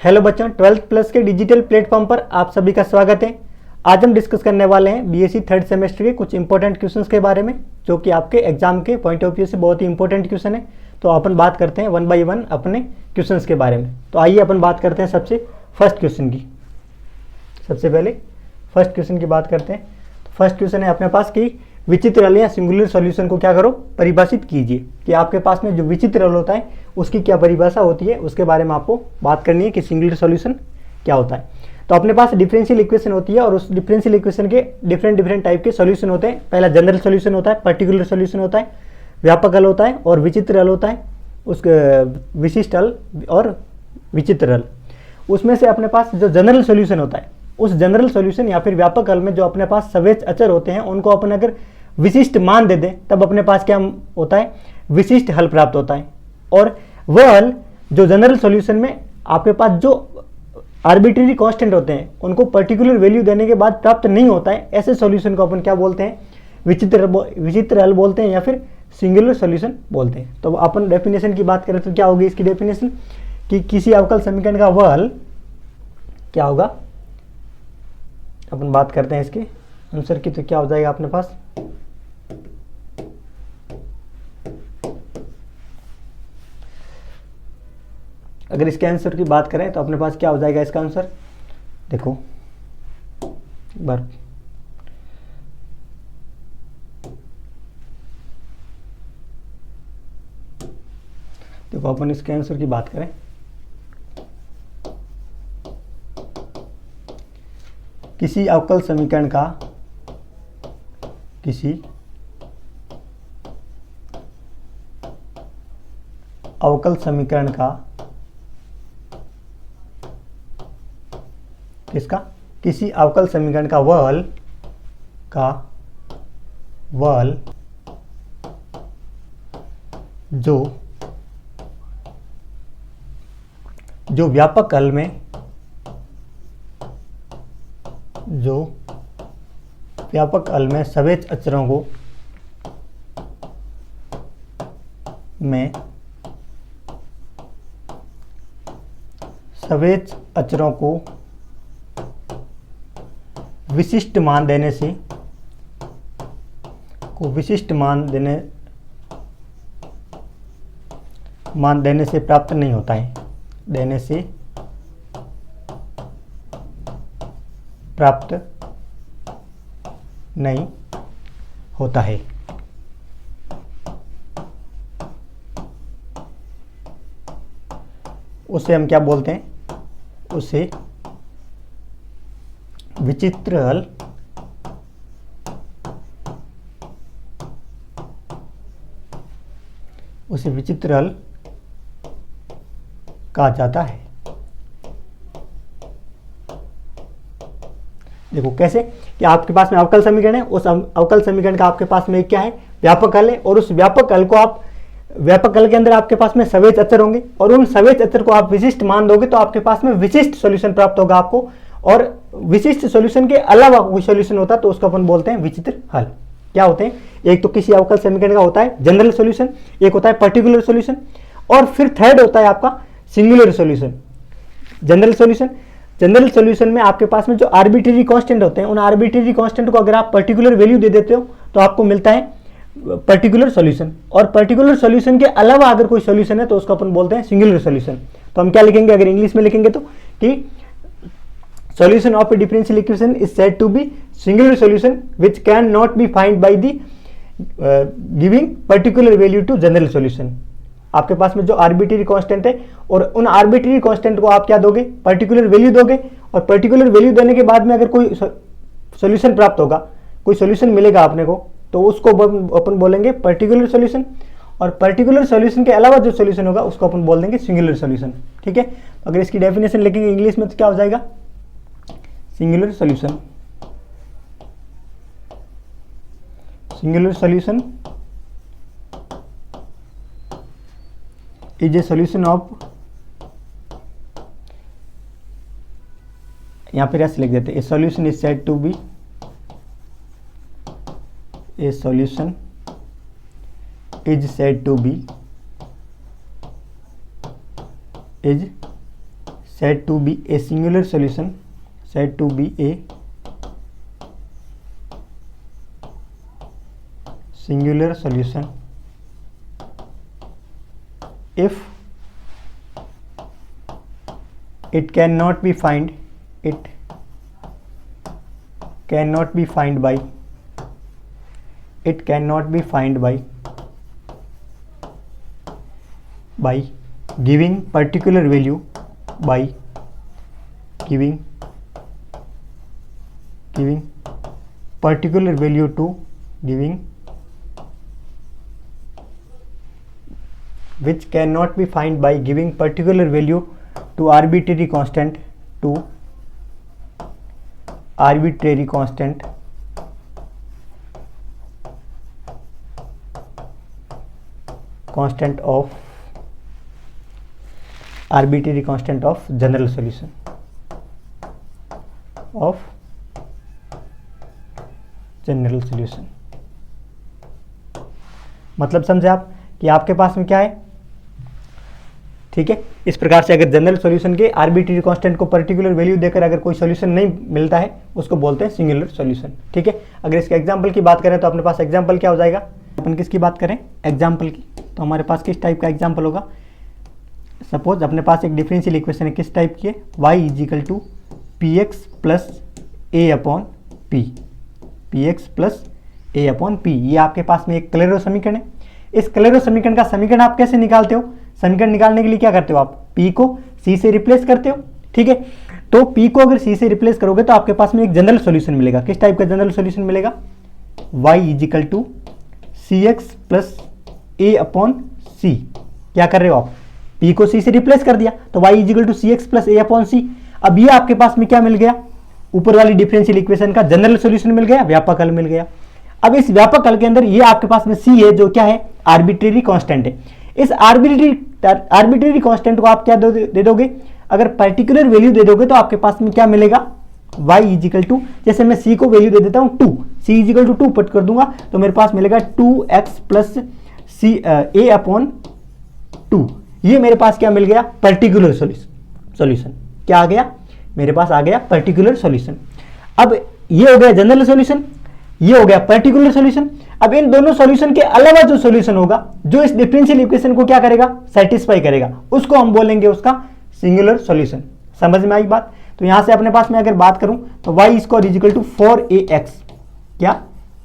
Hello बच्चों, 12th plus के digital platform पर आप सभी का स्वागत है। आज हम डिस्कस करने वाले हैं बीएससी थर्ड सेमेस्टर के कुछ इंपॉर्टेंट क्वेश्चंस के बारे में, जो कि आपके एग्जाम के पॉइंट ऑफ व्यू से बहुत ही इंपॉर्टेंट क्वेश्चन है। तो अपन बात करते हैं वन बाय वन अपने क्वेश्चंस के बारे में। तो आइए अपन बात करते हैं सबसे फर्स्ट क्वेश्चन की। सबसे पहले फर्स्ट क्वेश्चन की बात करते हैं। फर्स्ट क्वेश्चन है अपने पास कि विचित्र हल या सिंगुलर सॉल्यूशन को क्या करो, परिभाषित कीजिए। कि आपके पास में जो विचित्र हल होता है उसकी क्या परिभाषा होती है, उसके बारे में आपको बात करनी है कि सिंगुलर सॉल्यूशन क्या होता है। तो अपने पास डिफरेंशियल इक्वेशन होती है और उस डिफरेंशियल इक्वेशन के डिफरेंट टाइप के सॉल्यूशन होते हैं। पहला जनरल सॉल्यूशन होता है, पर्टिकुलर सॉल्यूशन होता है, व्यापक हल होता है और विचित्र हल होता है, उसके विशिष्ट हल और विचित्र हल। उसमें से अपने पास जो जनरल सॉल्यूशन होता है, उस जनरल सॉल्यूशन या फिर व्यापक हल में जो अपने पास सवेच अचर होते हैं उनको अपन अगर विशिष्ट मान दे दें तब अपने पास क्या होता है, विशिष्ट हल प्राप्त होता है। और वह हल जो जनरल सॉल्यूशन में आपके पास जो आर्बिट्रेरी कांस्टेंट होते हैं उनको पर्टिकुलर वैल्यू देने के बाद प्राप्त नहीं होता है, ऐसे सॉल्यूशन को अपन क्या बोलते हैं, विचित्र हल बोलते हैं या फिर सिंगुलर सॉल्यूशन बोलते हैं। तो अपन डेफिनेशन की बात करें तो क्या होगी इसकी डेफिनेशन, कि किसी अवकल समीकरण का वह हल क्या होगा। अपन बात करते हैं इसके आंसर की, तो क्या हो जाएगा अपने पास, अगर इसके आंसर की बात करें तो अपने पास क्या हो जाएगा इसका आंसर। देखो बार देखो अपन इसके आंसर की बात करें, किसी अवकल समीकरण का किसी अवकल समीकरण का वह हल जो व्यापक हल में सवेच अचरों को विशिष्ट मान देने से प्राप्त नहीं होता है, उसे हम क्या बोलते हैं, उसे विचित्र हल कहा जाता है। देखो कैसे, कि आपके पास में अवकल समीकरण है, उस अवकल समीकरण का आपके पास में क्या है, व्यापक हल है, और उस व्यापक हल को आप व्यापक हल के अंदर आपके पास में सवेच अचर होंगे और उन सवेच अचर को आप विशिष्ट मान दोगे तो आपके पास में विशिष्ट सॉल्यूशन प्राप्त होगा आपको। और विशिष्ट सॉल्यूशन के अलावा कोई सॉल्यूशन होता है तो उसको अपन बोलते हैं विचित्र हल। क्या होते हैं, एक तो किसी अवकल समीकरण का होता है जनरल सॉल्यूशन, एक होता है पर्टिकुलर सॉल्यूशन, और फिर थर्ड होता है आपका सिंगुलर सॉल्यूशन। जनरल सॉल्यूशन में आपके पास में जो आर्बिट्रेरी कांस्टेंट होते हैं, उन आर्बिट्रेरी कांस्टेंट को अगर आप पर्टिकुलर वैल्यू दे देते हो तो आपको मिलता है पर्टिकुलर सॉल्यूशन। और पर्टिकुलर सॉल्यूशन के अलावा अगर कोई सॉल्यूशन है तो उसको अपन बोलते हैं सिंगुलर सॉल्यूशन। तो हम क्या लिखेंगे, अगर इंग्लिश में लिखेंगे तो कि solution of a differential equation is said to be singular solution which can not be found by the giving particular value to general solution। आपके पास में जो आर्बिट्रेरी कांस्टेंट है और उन आर्बिट्रेरी कांस्टेंट को आप क्या दोगे, पर्टिकुलर वैल्यू दोगे, और पर्टिकुलर वैल्यू देने के बाद में अगर कोई सॉल्यूशन प्राप्त होगा, कोई सॉल्यूशन मिलेगा अपने को, तो उसको अपन बोलेंगे पर्टिकुलर सॉल्यूशन। और पर्टिकुलर सॉल्यूशन के अलावा जो सॉल्यूशन होगा उसको अपन बोल देंगे सिंगुलर सॉल्यूशन। ठीक है, अगर इसकी डेफिनेशन लिखेंगे इंग्लिश में तो क्या हो जाएगा, singular solution is a solution of, यहाँ पर ऐसे लिख देते हैं, a solution is said to be a solution is said to be said to be a singular solution, said to be a singular solution if it cannot be find, it cannot be find by, it cannot be find by giving particular value, by giving particular value to, giving which cannot be find by giving particular value to arbitrary constant, to arbitrary constant of arbitrary constant of general solution, of general solution. मतलब समझे आप कि आपके पास में क्या है, ठीक है। इस प्रकार से अगर जनरल सॉल्यूशन के आर्बिट्रेरी कांस्टेंट को पर्टिकुलर वैल्यू देकर अगर कोई सॉल्यूशन नहीं मिलता है उसको बोलते हैं सिंगुलर सॉल्यूशन, ठीक है। अगर इसके एग्जांपल की बात करें तो अपने पास एग्जांपल क्या हो जाएगा, अपन किसकी बात करें, एग्जांपल की, तो हमारे पास किस टाइप का एग्जांपल होगा। सपोज अपने पास एक डिफरेंशियल इक्वेशन है, किस टाइप की है, y equal to P X plus A upon P, P X plus A upon P. ये आपके पास में एक क्लेरो समीकरण है। इस क्लेरो समीकरण का समीकरण आप कैसे निकालते हो, समीकरण निकालने के लिए क्या करते हो, आप p को c से रिप्लेस करते हो, ठीक है। तो p को अगर c से रिप्लेस करोगे तो आपके पास में एक जनरल सॉल्यूशन मिलेगा। किस टाइप का जनरल सॉल्यूशन मिलेगा, y equal to C X plus A upon C. क्या कर रहे हो आप, p को c से रिप्लेस कर दिया तो y equal to C X plus A upon C. अब ये आपके पास में क्या मिल गया, ऊपर वाली डिफरेंशियल इक्वेशन का जनरल सॉल्यूशन मिल गया, व्यापक हल मिल गया। अब इस व्यापक हल के अंदर ये आपके पास में c है जो क्या है, आर्बिट्रेरी कांस्टेंट है। इस आर्बिट्रेरी कांस्टेंट को आप क्या दे दोगे, अगर पर्टिकुलर वैल्यू दे दोगे तो आपके पास में क्या मिलेगा, y इजिकल टू, जैसे मैं c को वैल्यू दे देता हूं 2, c इजिकल टू 2 पुट कर दूंगा तो मेरे पास मिलेगा 2x प्लस सी ए अपॉन 2। ये मेरे पास क्या मिल गया, पर्टिकुलर सॉल्यूशन। क्या आ गया, मेरे पास आ गया पर्टिकुलर सॉल्यूशन। अब ये हो गया जनरल सॉल्यूशन, ये हो गया पर्टिकुलर सॉल्यूशन। अब इन दोनों सॉल्यूशन के अलावा जो सॉल्यूशन होगा जो इस डिफरेंशियल इक्वेशन को क्या करेगा, सेटिस्फाई करेगा, उसको हम बोलेंगे उसका सिंगुलर सॉल्यूशन। समझ में आई बात। तो यहां से अपने पास में अगर बात करूं तो y square is equal to 4ax, क्या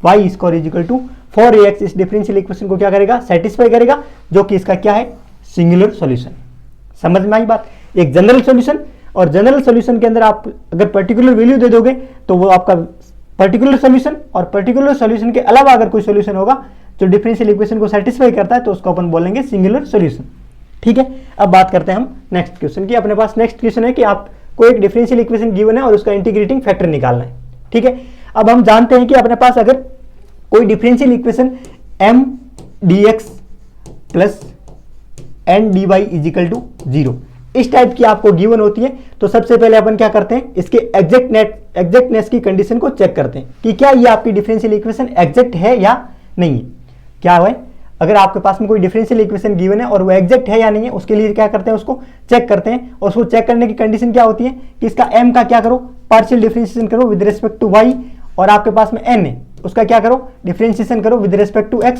y square is equal to 4ax इस डिफरेंशियल इक्वेशन को क्या करेगा, सेटिस्फाई करेगा, जो कि इसका क्या है, सिंगुलर सॉल्यूशन। समझ में आई बात। एक जनरल सॉल्यूशन, और जनरल सॉल्यूशन के अंदर आप अगर पर्टिकुलर वैल्यू दे दोगे तो वो आपका पर्टिकुलर सॉल्यूशन, और पर्टिकुलर सॉल्यूशन के अलावा अगर कोई सॉल्यूशन होगा जो डिफरेंशियल इक्वेशन को सेटिस्फाई करता है तो उसको अपन बोलेंगे सिंगुलर सॉल्यूशन, ठीक है। अब बात करते हैं हम नेक्स्ट क्वेश्चन की। अपने पास नेक्स्ट क्वेश्चन है कि आपको एक डिफरेंशियल इक्वेशन गिवन है और उसका इंटीग्रेटिंग फैक्टर निकालना है, ठीक है। अब हम जानते हैं कि अपने पास अगर कोई differential equation m dx plus n dy equal to 0 इस टाइप की आपको गिवन होती है तो सबसे पहले अपन क्या करते हैं, इसके एग्जैक्टनेस की कंडीशन को चेक करते हैं कि क्या ये आपकी डिफरेंशियल इक्वेशन एग्जैक्ट है या नहीं है। क्या है, अगर आपके पास में कोई डिफरेंशियल इक्वेशन गिवन है और वो एग्जैक्ट है या नहीं है, उसके लिए क्या करते हैं, उसको चेक करते हैं। और उसको चेक करने की कंडीशन क्या होती है कि इसका m का क्या करो, पार्शियल डिफरेंशिएशन करो विद रिस्पेक्ट टू y, और आपके पास में n है उसका क्या करो, डिफरेंशिएशन करो विद रिस्पेक्ट टू x।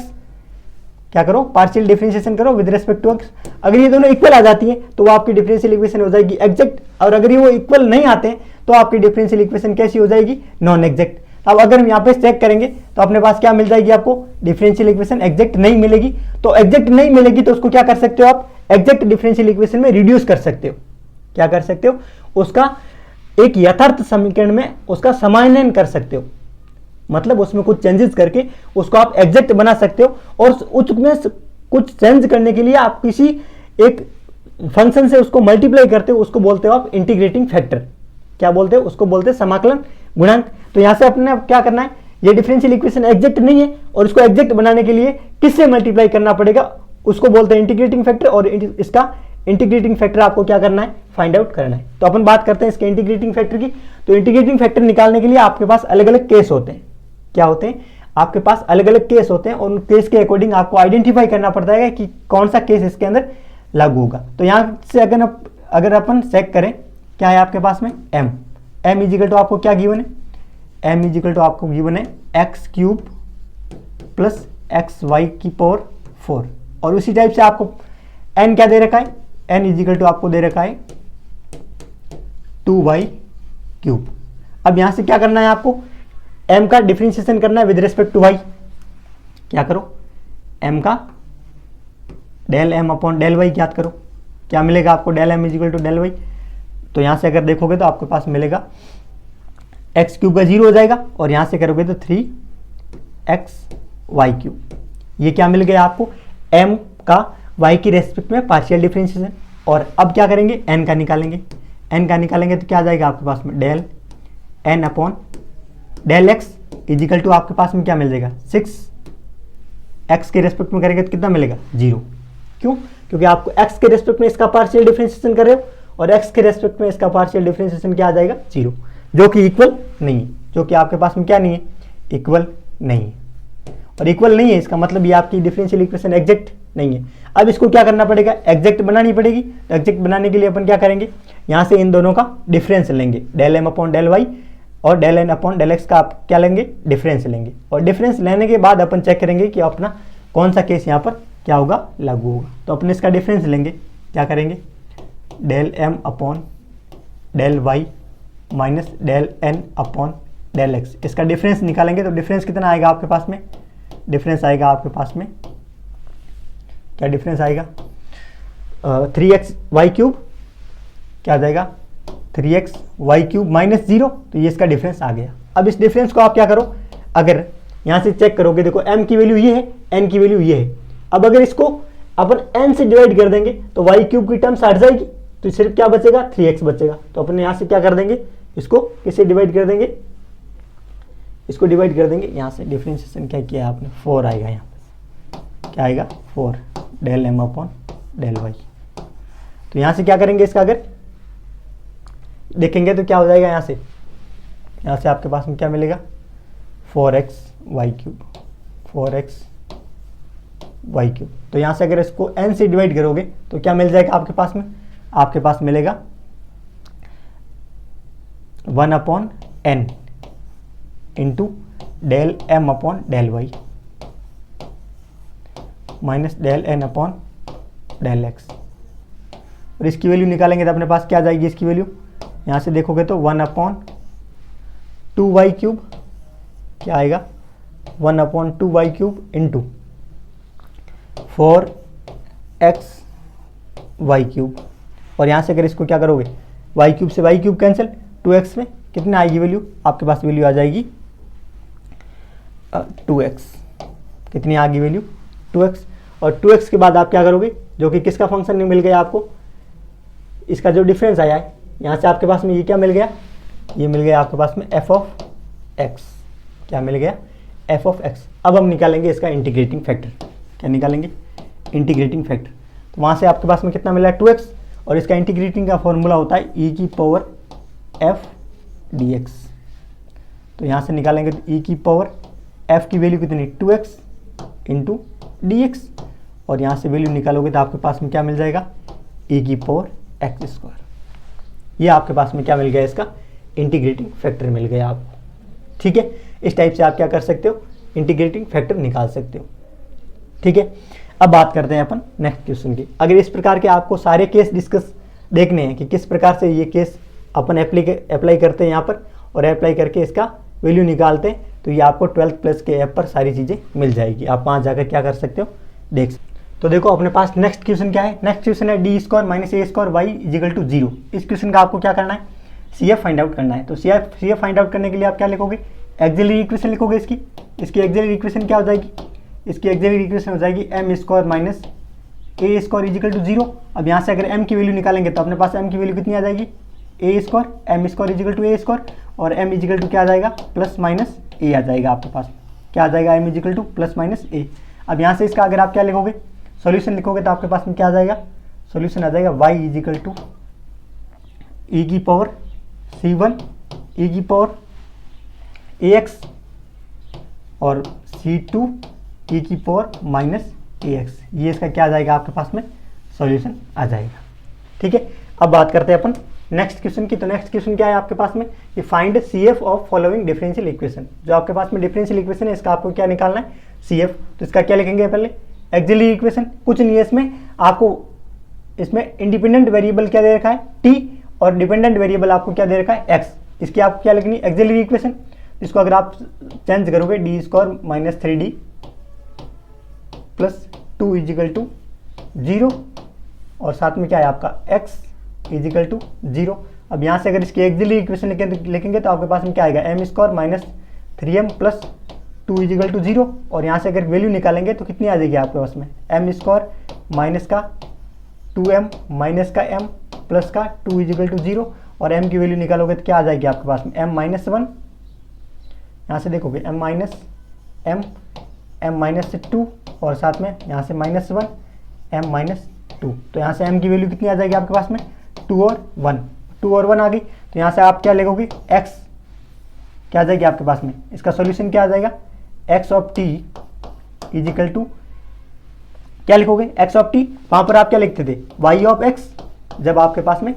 क्या करो, पार्शियल डिफरेंशिएशन करो विद रिस्पेक्ट टू x। अगर ये दोनों इक्वल आ जाती है तो वो आपकी डिफरेंशियल इक्वेशन हो जाएगी एग्जैक्ट, और अगर ये वो इक्वल नहीं आते हैं तो आपकी डिफरेंशियल इक्वेशन कैसी हो जाएगी, नॉन एग्जैक्ट। अब अगर हम यहाँ पे चेक करेंगे तो अपने पास क्या मिल जाएगी, आपको डिफरेंशियल इक्वेशन एग्जैक्ट नहीं मिलेगी। तो एग्जैक्ट नहीं मिलेगी तो उसको क्या कर सकते हो आप, एग्जैक्ट डिफरेंशियल इक्वेशन में रिड्यूस कर सकते हो। क्या कर सकते हो, उसका एक यथार्थ समीकरण में उसका समानयन कर सकते हो, मतलब उसमें कुछ चेंजेस करके उसको आप एग्जैक्ट बना सकते हो। और उसमें कुछ चेंज करने के लिए आप किसी एक फंक्शन से उसको मल्टीप्लाई करते हो, उसको बोलते हो आप इंटीग्रेटिंग फैक्टर। क्या बोलते हो, उसको बोलते हैं समाकलन गुणांक। तो यहां से अपने क्या करना है, ये डिफरेंशियल इक्वेशन एग्जैक्ट नहीं है और इसको एग्जैक्ट बनाने के लिए किससे मल्टीप्लाई करना पड़ेगा, उसको बोलते हैं इंटीग्रेटिंग फैक्टर। और इसका इंटीग्रेटिंग फैक्टर आपको क्या करना है, फाइंड आउट करना है। तो अपन बात करते हैं इसके इंटीग्रेटिंग फैक्टर की। तो इंटीग्रेटिंग फैक्टर निकालने के लिए आपके पास अलग अलग केस होते हैं। क्या होते हैं, आपके पास अलग अलग केस होते हैं और उन केस के अकॉर्डिंग आपको आइडेंटिफाई करना पड़ता है कि कौन सा केस इसके अंदर लागू होगा। तो यहां से अगर अपन चेक करें क्या है आपके पास में m इजिकल टू आपको क्या गिवन है, m इजिकल टू आपको गिवन है X cube plus X Y की पावर 4, और उसी टाइप से आपको n क्या दे रखा है, n इजिकल टू आपको दे रखा है 2y क्यूब। अब यहां से क्या करना है आपको, m का डिफरेंशिएशन करना है विद रिस्पेक्ट टू y। क्या करो, m का del m upon del y ज्ञात करो। क्या मिलेगा आपको, del m equal to del y। तो यहां से अगर देखोगे तो आपके पास मिलेगा एक्स क्यूब का 0 हो जाएगा, और यहां से करोगे तो 3xy क्यूब। ये क्या मिल गया आपको, m का y की रेस्पेक्ट में पार्शियल डिफरेंशिएशन। और अब क्या करेंगे, n का निकालेंगे, n का निकालेंगे तो क्या आ जाएगा आपके पास में del n upon del x equal to आपके पास में क्या मिल जाएगा 6x के रेस्पेक्ट में करेंगे तो कितना मिलेगा 0। क्यों, क्योंकि आपको x के रेस्पेक्ट में इसका पार्शियल डिफरेंशिएशन कर रहे हो, और x के रेस्पेक्ट में इसका पार्शियल डिफरेंशिएशन क्या आ जाएगा 0, जो कि इक्वल नहीं है, जो कि आपके पास में क्या नहीं है, इक्वल नहीं है। और इक्वल नहीं है इसका मतलब ये आपकी डिफरेंशियल इक्वेशन एग्जैक्ट नहीं है। अब इसको क्या करना पड़ेगा, एग्जैक्ट बनानी पड़ेगी। तो एग्जैक्ट बनाने के लिए अपन क्या करेंगे, यहाँ से इन दोनों का डिफरेंस लेंगे, del m upon del y और del n upon del x का आप क्या लेंगे, डिफरेंस लेंगे। और डिफरेंस लेने के बाद अपन चेक करेंगे कि अपना कौन सा केस यहाँ पर क्या होगा, लागू होगा। तो अपन इसका डिफरेंस लेंगे, क्या करेंगे, del m upon del y minus del n upon del x, इसका डिफरेंस निकालेंगे। तो डिफरेंस कितना आएगा आपके पास में, डिफरेंस आएगा आपके पास में, क्या डिफरेंस आएगा 3xy क्यूब, क्या आ जाएगा 3xy क्यूब माइनस 0। तो ये इसका डिफरेंस आ गया। अब इस डिफरेंस को आप क्या करो, अगर यहाँ से चेक करोगे, देखो m की वैल्यू ये है, n की वैल्यू ये है। अब अगर इसको अपन n से डिवाइड कर देंगे तो y क्यूब की टर्म्स हट जाएगी, तो सिर्फ क्या बचेगा 3x बचेगा। तो अपन यहाँ से क्या कर देंगे, इसको किससे डिवाइड कर देंगे, इसको डिवाइड कर देंगे। यहाँ से डिफरेंशिएशन क्या किया आपने, 4 आएगा, यहाँ पे क्या आएगा 4 del m upon del y। तो यहाँ से क्या करेंगे, इसका अगर देखेंगे तो क्या हो जाएगा, यहाँ से आपके पास में क्या मिलेगा 4xy क्यूब, 4xy क्यूब। तो यहाँ से अगर इसको n से डिवाइड करोगे तो क्या मिल जाएगा आपके पास में, आपके पास मिलेगा 1 upon n into del m upon del y minus del n upon del x। और इसकी वैल्यू निकालेंगे तो अपने पास क्या आ जाएगी इसकी वैल्यू, यहाँ से देखोगे तो 1 अपॉन 2y क्यूब, क्या आएगा 1 upon 2y cube into 4xy cube. और यहाँ से अगर इसको क्या करोगे, y क्यूब से y क्यूब कैंसिल, 2x में कितना आएगी वैल्यू, आपके पास वैल्यू आ जाएगी 2x। कितनी आ गई वैल्यू 2x। और 2x के बाद आप क्या करोगे, जो कि किसका फंक्शन मिल गया आपको, इसका जो डिफरेंस आया है, यहाँ से आपके पास में ये क्या मिल गया, ये मिल गया आपके पास में f ऑफ x। क्या मिल गया, f ऑफ x। अब हम निकालेंगे इसका इंटीग्रेटिंग फैक्टर। क्या निकालेंगे, इंटीग्रेटिंग फैक्टर। तो वहाँ से आपके पास में कितना मिला 2x, और इसका इंटीग्रेटिंग का फॉर्मूला होता है e की पावर f dx। तो यहाँ से निकालेंगे तो e की पावर f की वैल्यू कितनी 2x इंटू डी, और यहाँ से वैल्यू निकालोगे तो आपके पास में क्या मिल जाएगा e की पावर x स्क्वायर। ये आपके पास में क्या मिल गया, इसका इंटीग्रेटिंग फैक्टर मिल गया आपको। ठीक है, इस टाइप से आप क्या कर सकते हो, इंटीग्रेटिंग फैक्टर निकाल सकते हो। ठीक है, अब बात करते हैं अपन नेक्स्ट क्वेश्चन की। अगर इस प्रकार के आपको सारे केस डिस्कस देखने हैं कि किस प्रकार से ये केस अपन अप्लाई करते हैं यहाँ पर, और अप्लाई करके इसका वैल्यू निकालते हैं, तो ये आपको 12th प्लस के ऐप पर सारी चीज़ें मिल जाएगी। आप वहाँ जाकर क्या कर सकते हो, देख सकते हो। तो देखो अपने पास नेक्स्ट क्वेश्चन क्या है, नेक्स्ट क्वेश्चन है D square minus A square Y equal to 0। इस क्वेश्चन का आपको क्या करना है, सी एफ फाइंड आउट करना है। तो सी एफ फाइंड आउट करने के लिए आप क्या लिखोगे, एक्सिलरी इक्वेशन लिखोगे। इसकी एक्सिलरी इक्वेशन क्या हो जाएगी, इसकी एक्सिलरी इक्वेशन हो जाएगी M square minus A square is equal to 0। अब यहाँ से अगर m की वैल्यू निकालेंगे तो अपने पास m की वैल्यू कितनी आ जाएगी, A square, M square is equal to A square, और m इजिकल टू क्या आ जाएगा प्लस माइनस ए आ जाएगा आपके पास। क्या आ जाएगा, m equal to plus minus A. अब यहाँ से इसका अगर आप क्या लिखोगे, सॉल्यूशन लिखोगे तो आपके पास में क्या आ जाएगा, सॉल्यूशन आ जाएगा y इजिकल टू ई की पावर c1 ई की पावर ax और c2 ई की पावर माइनस ax। ये इसका क्या आ जाएगा आपके पास में, सॉल्यूशन आ जाएगा। ठीक है, अब बात करते हैं अपन नेक्स्ट क्वेश्चन की। तो नेक्स्ट क्वेश्चन क्या है आपके पास में कि find CF of following differential equation. जो आपके पास में डिफरेंशियल इक्वेशन है इसका आपको क्या निकालना है, CF। तो इसका क्या लिखेंगे पहले, एक्सिलरी इक्वेशन। कुछ नहीं है इसमें, आपको इसमें इंडिपेंडेंट वेरिएबल क्या दे रखा है t और डिपेंडेंट वेरिएबल आपको क्या दे रखा है x। इसकी आपको क्या लिखनी है, एक्सिलरी इक्वेशन। इसको अगर आप चेंज करोगे d square minus 3d plus 2 equal to 0 और साथ में क्या है आपका x इजिकल टू 0। अब यहाँ से अगर इसकी एक्सिलरी इक्वेशन लिखेंगे तो आपके पास में क्या आएगा, m square minus 3m plus 2 equal to 0। और यहाँ से अगर वैल्यू निकालेंगे तो कितनी आ जाएगी आपके पास में, m स्क्वायर माइनस का 2m माइनस का m प्लस का 2 इजिकल टू 0। और m की वैल्यू निकालोगे तो क्या आ जाएगी आपके पास में, m माइनस 1। यहाँ से देखोगे m माइनस m माइनस 2 और साथ में यहाँ से माइनस 1 m माइनस 2। तो यहाँ से m की वैल्यू कितनी आ जाएगी आपके पास में, 2 और 1 आ गई। तो यहाँ से आप क्या लिखोगे, x क्या आ जाएगी आपके पास में, इसका सॉल्यूशन क्या आ जाएगा, x of t equal to क्या लिखोगे, x ऑफ t। वहाँ पर आप क्या लिखते थे, y ऑफ x। जब आपके पास में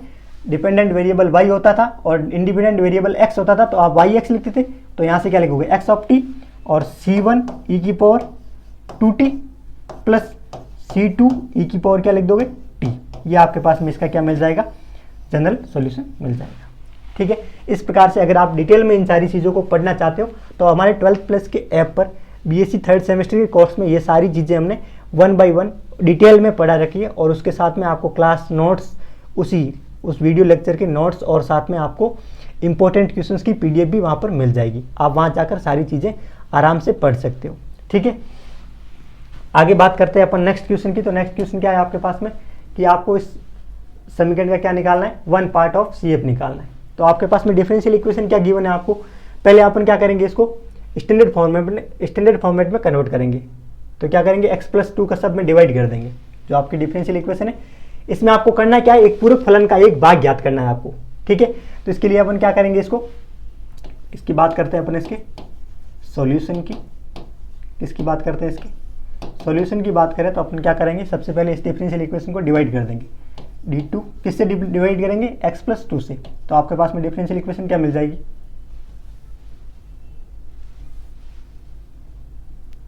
डिपेंडेंट वेरिएबल y होता था और इंडिपेंडेंट वेरिएबल x होता था तो आप yx लिखते थे। तो यहाँ से क्या लिखोगे, x ऑफ t और c1 e की power 2t plus c2 e की पावर क्या लिख दोगे t। ये आपके पास में इसका क्या मिल जाएगा, जनरल सॉल्यूशन मिल जाएगा। ठीक है, इस प्रकार से अगर आप डिटेल में इन सारी चीज़ों को पढ़ना चाहते हो तो हमारे 12th प्लस के ऐप पर BSc थर्ड सेमेस्टर के कोर्स में ये सारी चीज़ें हमने 1 by 1 डिटेल में पढ़ा रखी है। और उसके साथ में आपको क्लास नोट्स, उस वीडियो लेक्चर के नोट्स और साथ में आपको इंपॉर्टेंट क्वेश्चंस की PDF भी वहाँ पर मिल जाएगी। आप वहाँ जाकर सारी चीज़ें आराम से पढ़ सकते हो। ठीक है, आगे बात करते हैं अपन नेक्स्ट क्वेश्चन की। तो नेक्स्ट क्वेश्चन क्या है आपके पास में कि आपको इस समीकरण का क्या निकालना है, 1 पार्ट ऑफ CF निकालना है। तो आपके पास में डिफरेंशियल इक्वेशन क्या गिवन है आपको, पहले अपन क्या करेंगे, इसको स्टैंडर्ड फॉर्मेट में कन्वर्ट करेंगे। तो क्या करेंगे, x प्लस 2 का सब में डिवाइड कर देंगे जो आपकी डिफरेंशियल इक्वेशन है। इसमें आपको करना क्या है, एक पूरक फलन का एक भाग ज्ञात करना है आपको। ठीक है, तो इसके लिए अपन क्या करेंगे, इसकी बात करते हैं अपन इसके सॉल्यूशन की। किसकी बात करते हैं, इसकी सॉल्यूशन की बात करें तो अपन क्या करेंगे, सबसे पहले इस डिफरेंशियल इक्वेशन को डिवाइड कर देंगे। d2 किससे डिवाइड करेंगे, x प्लस 2 से। तो आपके पास में डिफरेंशियल इक्वेशन क्या मिल जाएगी,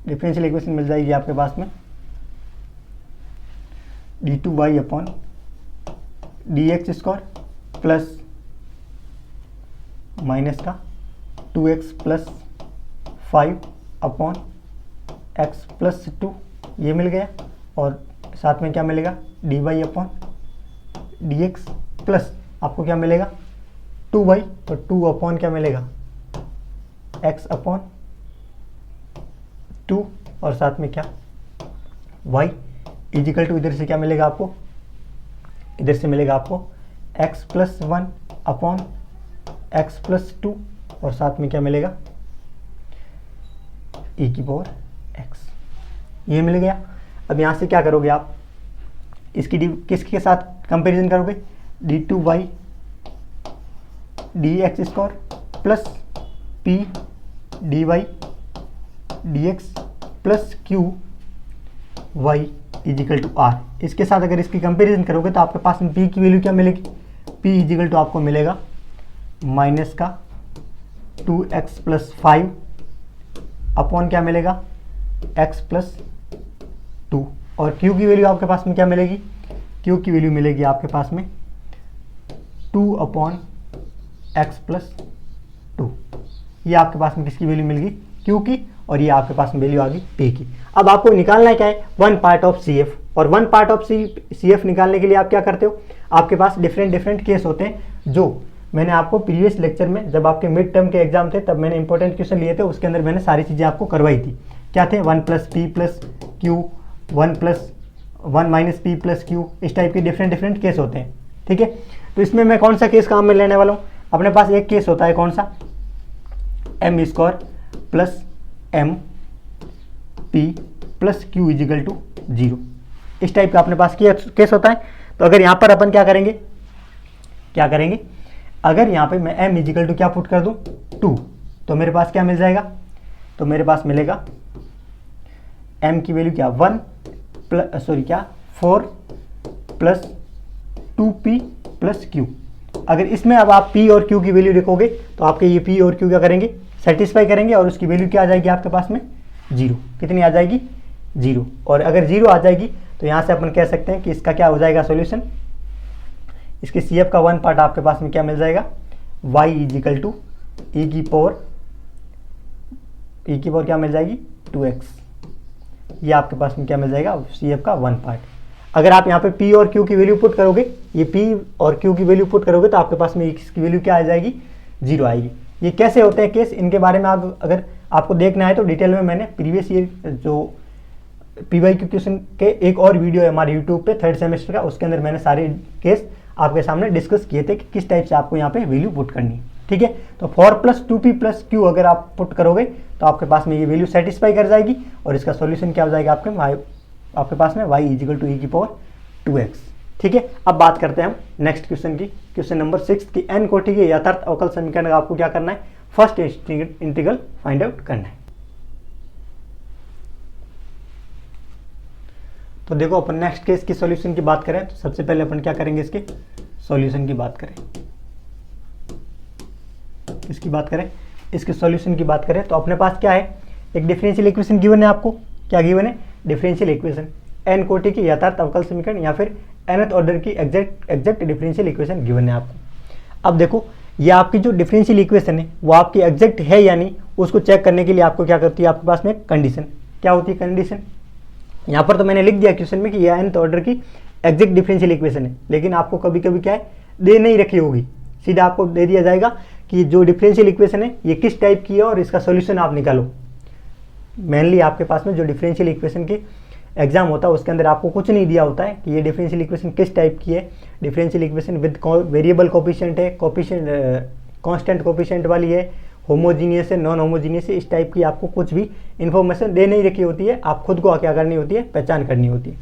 डिफरेंशियल इक्वेशन मिल जाएगी आपके पास में d2y upon dx square plus minus का 2x plus 5 upon x plus 2, ये मिल गया। और साथ में क्या मिलेगा, dy अपॉन dx प्लस आपको क्या मिलेगा 2y, तो 2 अपॉन क्या मिलेगा x अपॉन 2 और साथ में क्या y इजिकल टू, इधर से क्या मिलेगा आपको, इधर से मिलेगा आपको x plus 1 upon x plus 2 और साथ में क्या मिलेगा e की पावर x, ये मिल गया। अब यहाँ से क्या करोगे आप, इसकी किसके साथ कंपैरिजन करोगे, d2y dx square plus p dy dx plus q y equal to r। इसके साथ अगर इसकी कंपैरिजन करोगे तो आपके पास में p की वैल्यू क्या मिलेगी, p इजिकल टू आपको मिलेगा माइनस का 2x प्लस 5 अपॉन क्या मिलेगा x प्लस 2। और q की वैल्यू आपके पास में क्या मिलेगी, q की वैल्यू मिलेगी आपके पास में 2 अपॉन x प्लस 2। ये आपके पास में किसकी वैल्यू मिल गई, q की, और ये आपके पास में वैल्यू आ गई p की। अब आपको निकालना है क्या है, 1 पार्ट ऑफ CF। और 1 पार्ट ऑफ CF निकालने के लिए आप क्या करते हो, आपके पास डिफरेंट केस होते हैं। जो मैंने आपको प्रीवियस लेक्चर में जब आपके मिड टर्म के एग्जाम थे तब मैंने इंपॉर्टेंट क्वेश्चन लिए थे, उसके अंदर मैंने सारी चीज़ें आपको करवाई थी। क्या थे, 1 plus p plus q, 1 minus p plus q, इस टाइप के डिफरेंट केस होते हैं। ठीक है, तो इसमें मैं कौन सा केस काम में लेने वाला हूँ, अपने पास एक केस होता है कौन सा, m square plus m p plus q equal to 0, इस टाइप का अपने पास केस होता है। तो अगर यहाँ पर अपन क्या करेंगे, अगर यहाँ पे मैं m इजिकल टू क्या पुट कर दूँ 2, तो मेरे पास क्या मिल जाएगा, तो मेरे पास मिलेगा m की वैल्यू क्या 4 प्लस 2p प्लस q। अगर इसमें अब आप पी और क्यू की वैल्यू लिखोगे तो आपके ये पी और क्यू क्या करेंगे, सेटिस्फाई करेंगे और उसकी वैल्यू क्या आ जाएगी आपके पास में, 0। कितनी आ जाएगी, 0। और अगर 0 आ जाएगी तो यहाँ से अपन कह सकते हैं कि इसका क्या हो जाएगा सॉल्यूशन, इसके CF का 1 पार्ट आपके पास में क्या मिल जाएगा, y इजिकल टू ई की पावर क्या मिल जाएगी, 2x। ये आपके पास में क्या मिल जाएगा, CF का 1 पार्ट। अगर आप यहाँ पे P और Q की वैल्यू पुट करोगे, ये P और Q की वैल्यू पुट करोगे तो आपके पास में इसकी वैल्यू क्या आ जाएगी, 0 आएगी। ये कैसे होते हैं केस, इनके बारे में आप अगर आपको देखना है तो डिटेल में मैंने प्रीवियस ईयर जो PYQ क्वेश्चन के एक और वीडियो है हमारे यूट्यूब पे 3rd सेमेस्टर का, उसके अंदर मैंने सारे केस आपके सामने डिस्कस किए थे कि किस टाइप से आपको यहाँ पे वैल्यू पुट करनी है। ठीक है, तो 4 + 2p + q अगर आप पुट करोगे तो आपके पास में ये वैल्यू सेटिस्फाई कर जाएगी और इसका सॉल्यूशन क्या हो जाएगा आपके पास में y इजिकल टू ई की पावर 2x। ठीक है, अब बात करते हैं हम नेक्स्ट क्वेश्चन की, क्वेश्चन नंबर 6 की n कोटि के यथार्थ अवकल समीकरण का आपको क्या करना है, फर्स्ट इंटीग्रल फाइंड आउट करना है। तो देखो अपन नेक्स्ट केस की सॉल्यूशन की बात करें तो सबसे पहले अपन क्या करेंगे, इसके सॉल्यूशन की बात करें, इसकी बात करें, इसके सॉल्यूशन की बात करें तो अपने पास क्या है, एक डिफरेंशियल इक्वेशन गिवन है। आपको क्या गिवन है, डिफरेंशियल इक्वेशन, n कोटि की यथार्थ अवकल समीकरण या फिर nth ऑर्डर की एग्जैक्ट डिफरेंशियल इक्वेशन गिवन है आपको। अब देखो ये आपकी जो डिफरेंशियल इक्वेशन है वो आपकी एग्जैक्ट है या नहीं, उसको चेक करने के लिए आपको क्या करती है, आपके पास में कंडीशन क्या होती है, कंडीशन। यहाँ पर तो मैंने लिख दिया क्वेश्चन में कि यह nth ऑर्डर की एग्जैक्ट डिफरेंशियल इक्वेशन है, लेकिन आपको कभी कभी क्या है, दे नहीं रखी होगी, सीधा आपको दे दिया जाएगा कि जो डिफरेंशियल इक्वेशन है ये किस टाइप की है और इसका सॉल्यूशन आप निकालो। मेनली आपके पास में जो डिफरेंशियल इक्वेशन के एग्जाम होता है उसके अंदर आपको कुछ नहीं दिया होता है कि ये डिफरेंशियल इक्वेशन किस टाइप की है, differential equation with variable coefficient है, कोफिशिएंट कांस्टेंट कोफिशिएंट वाली है, होमोजीनियस है, नॉन होमोजीनियस है, इस टाइप की आपको कुछ भी इन्फॉर्मेशन दे नहीं रखी होती है, आप खुद को क्या करनी होती है, पहचान करनी होती है।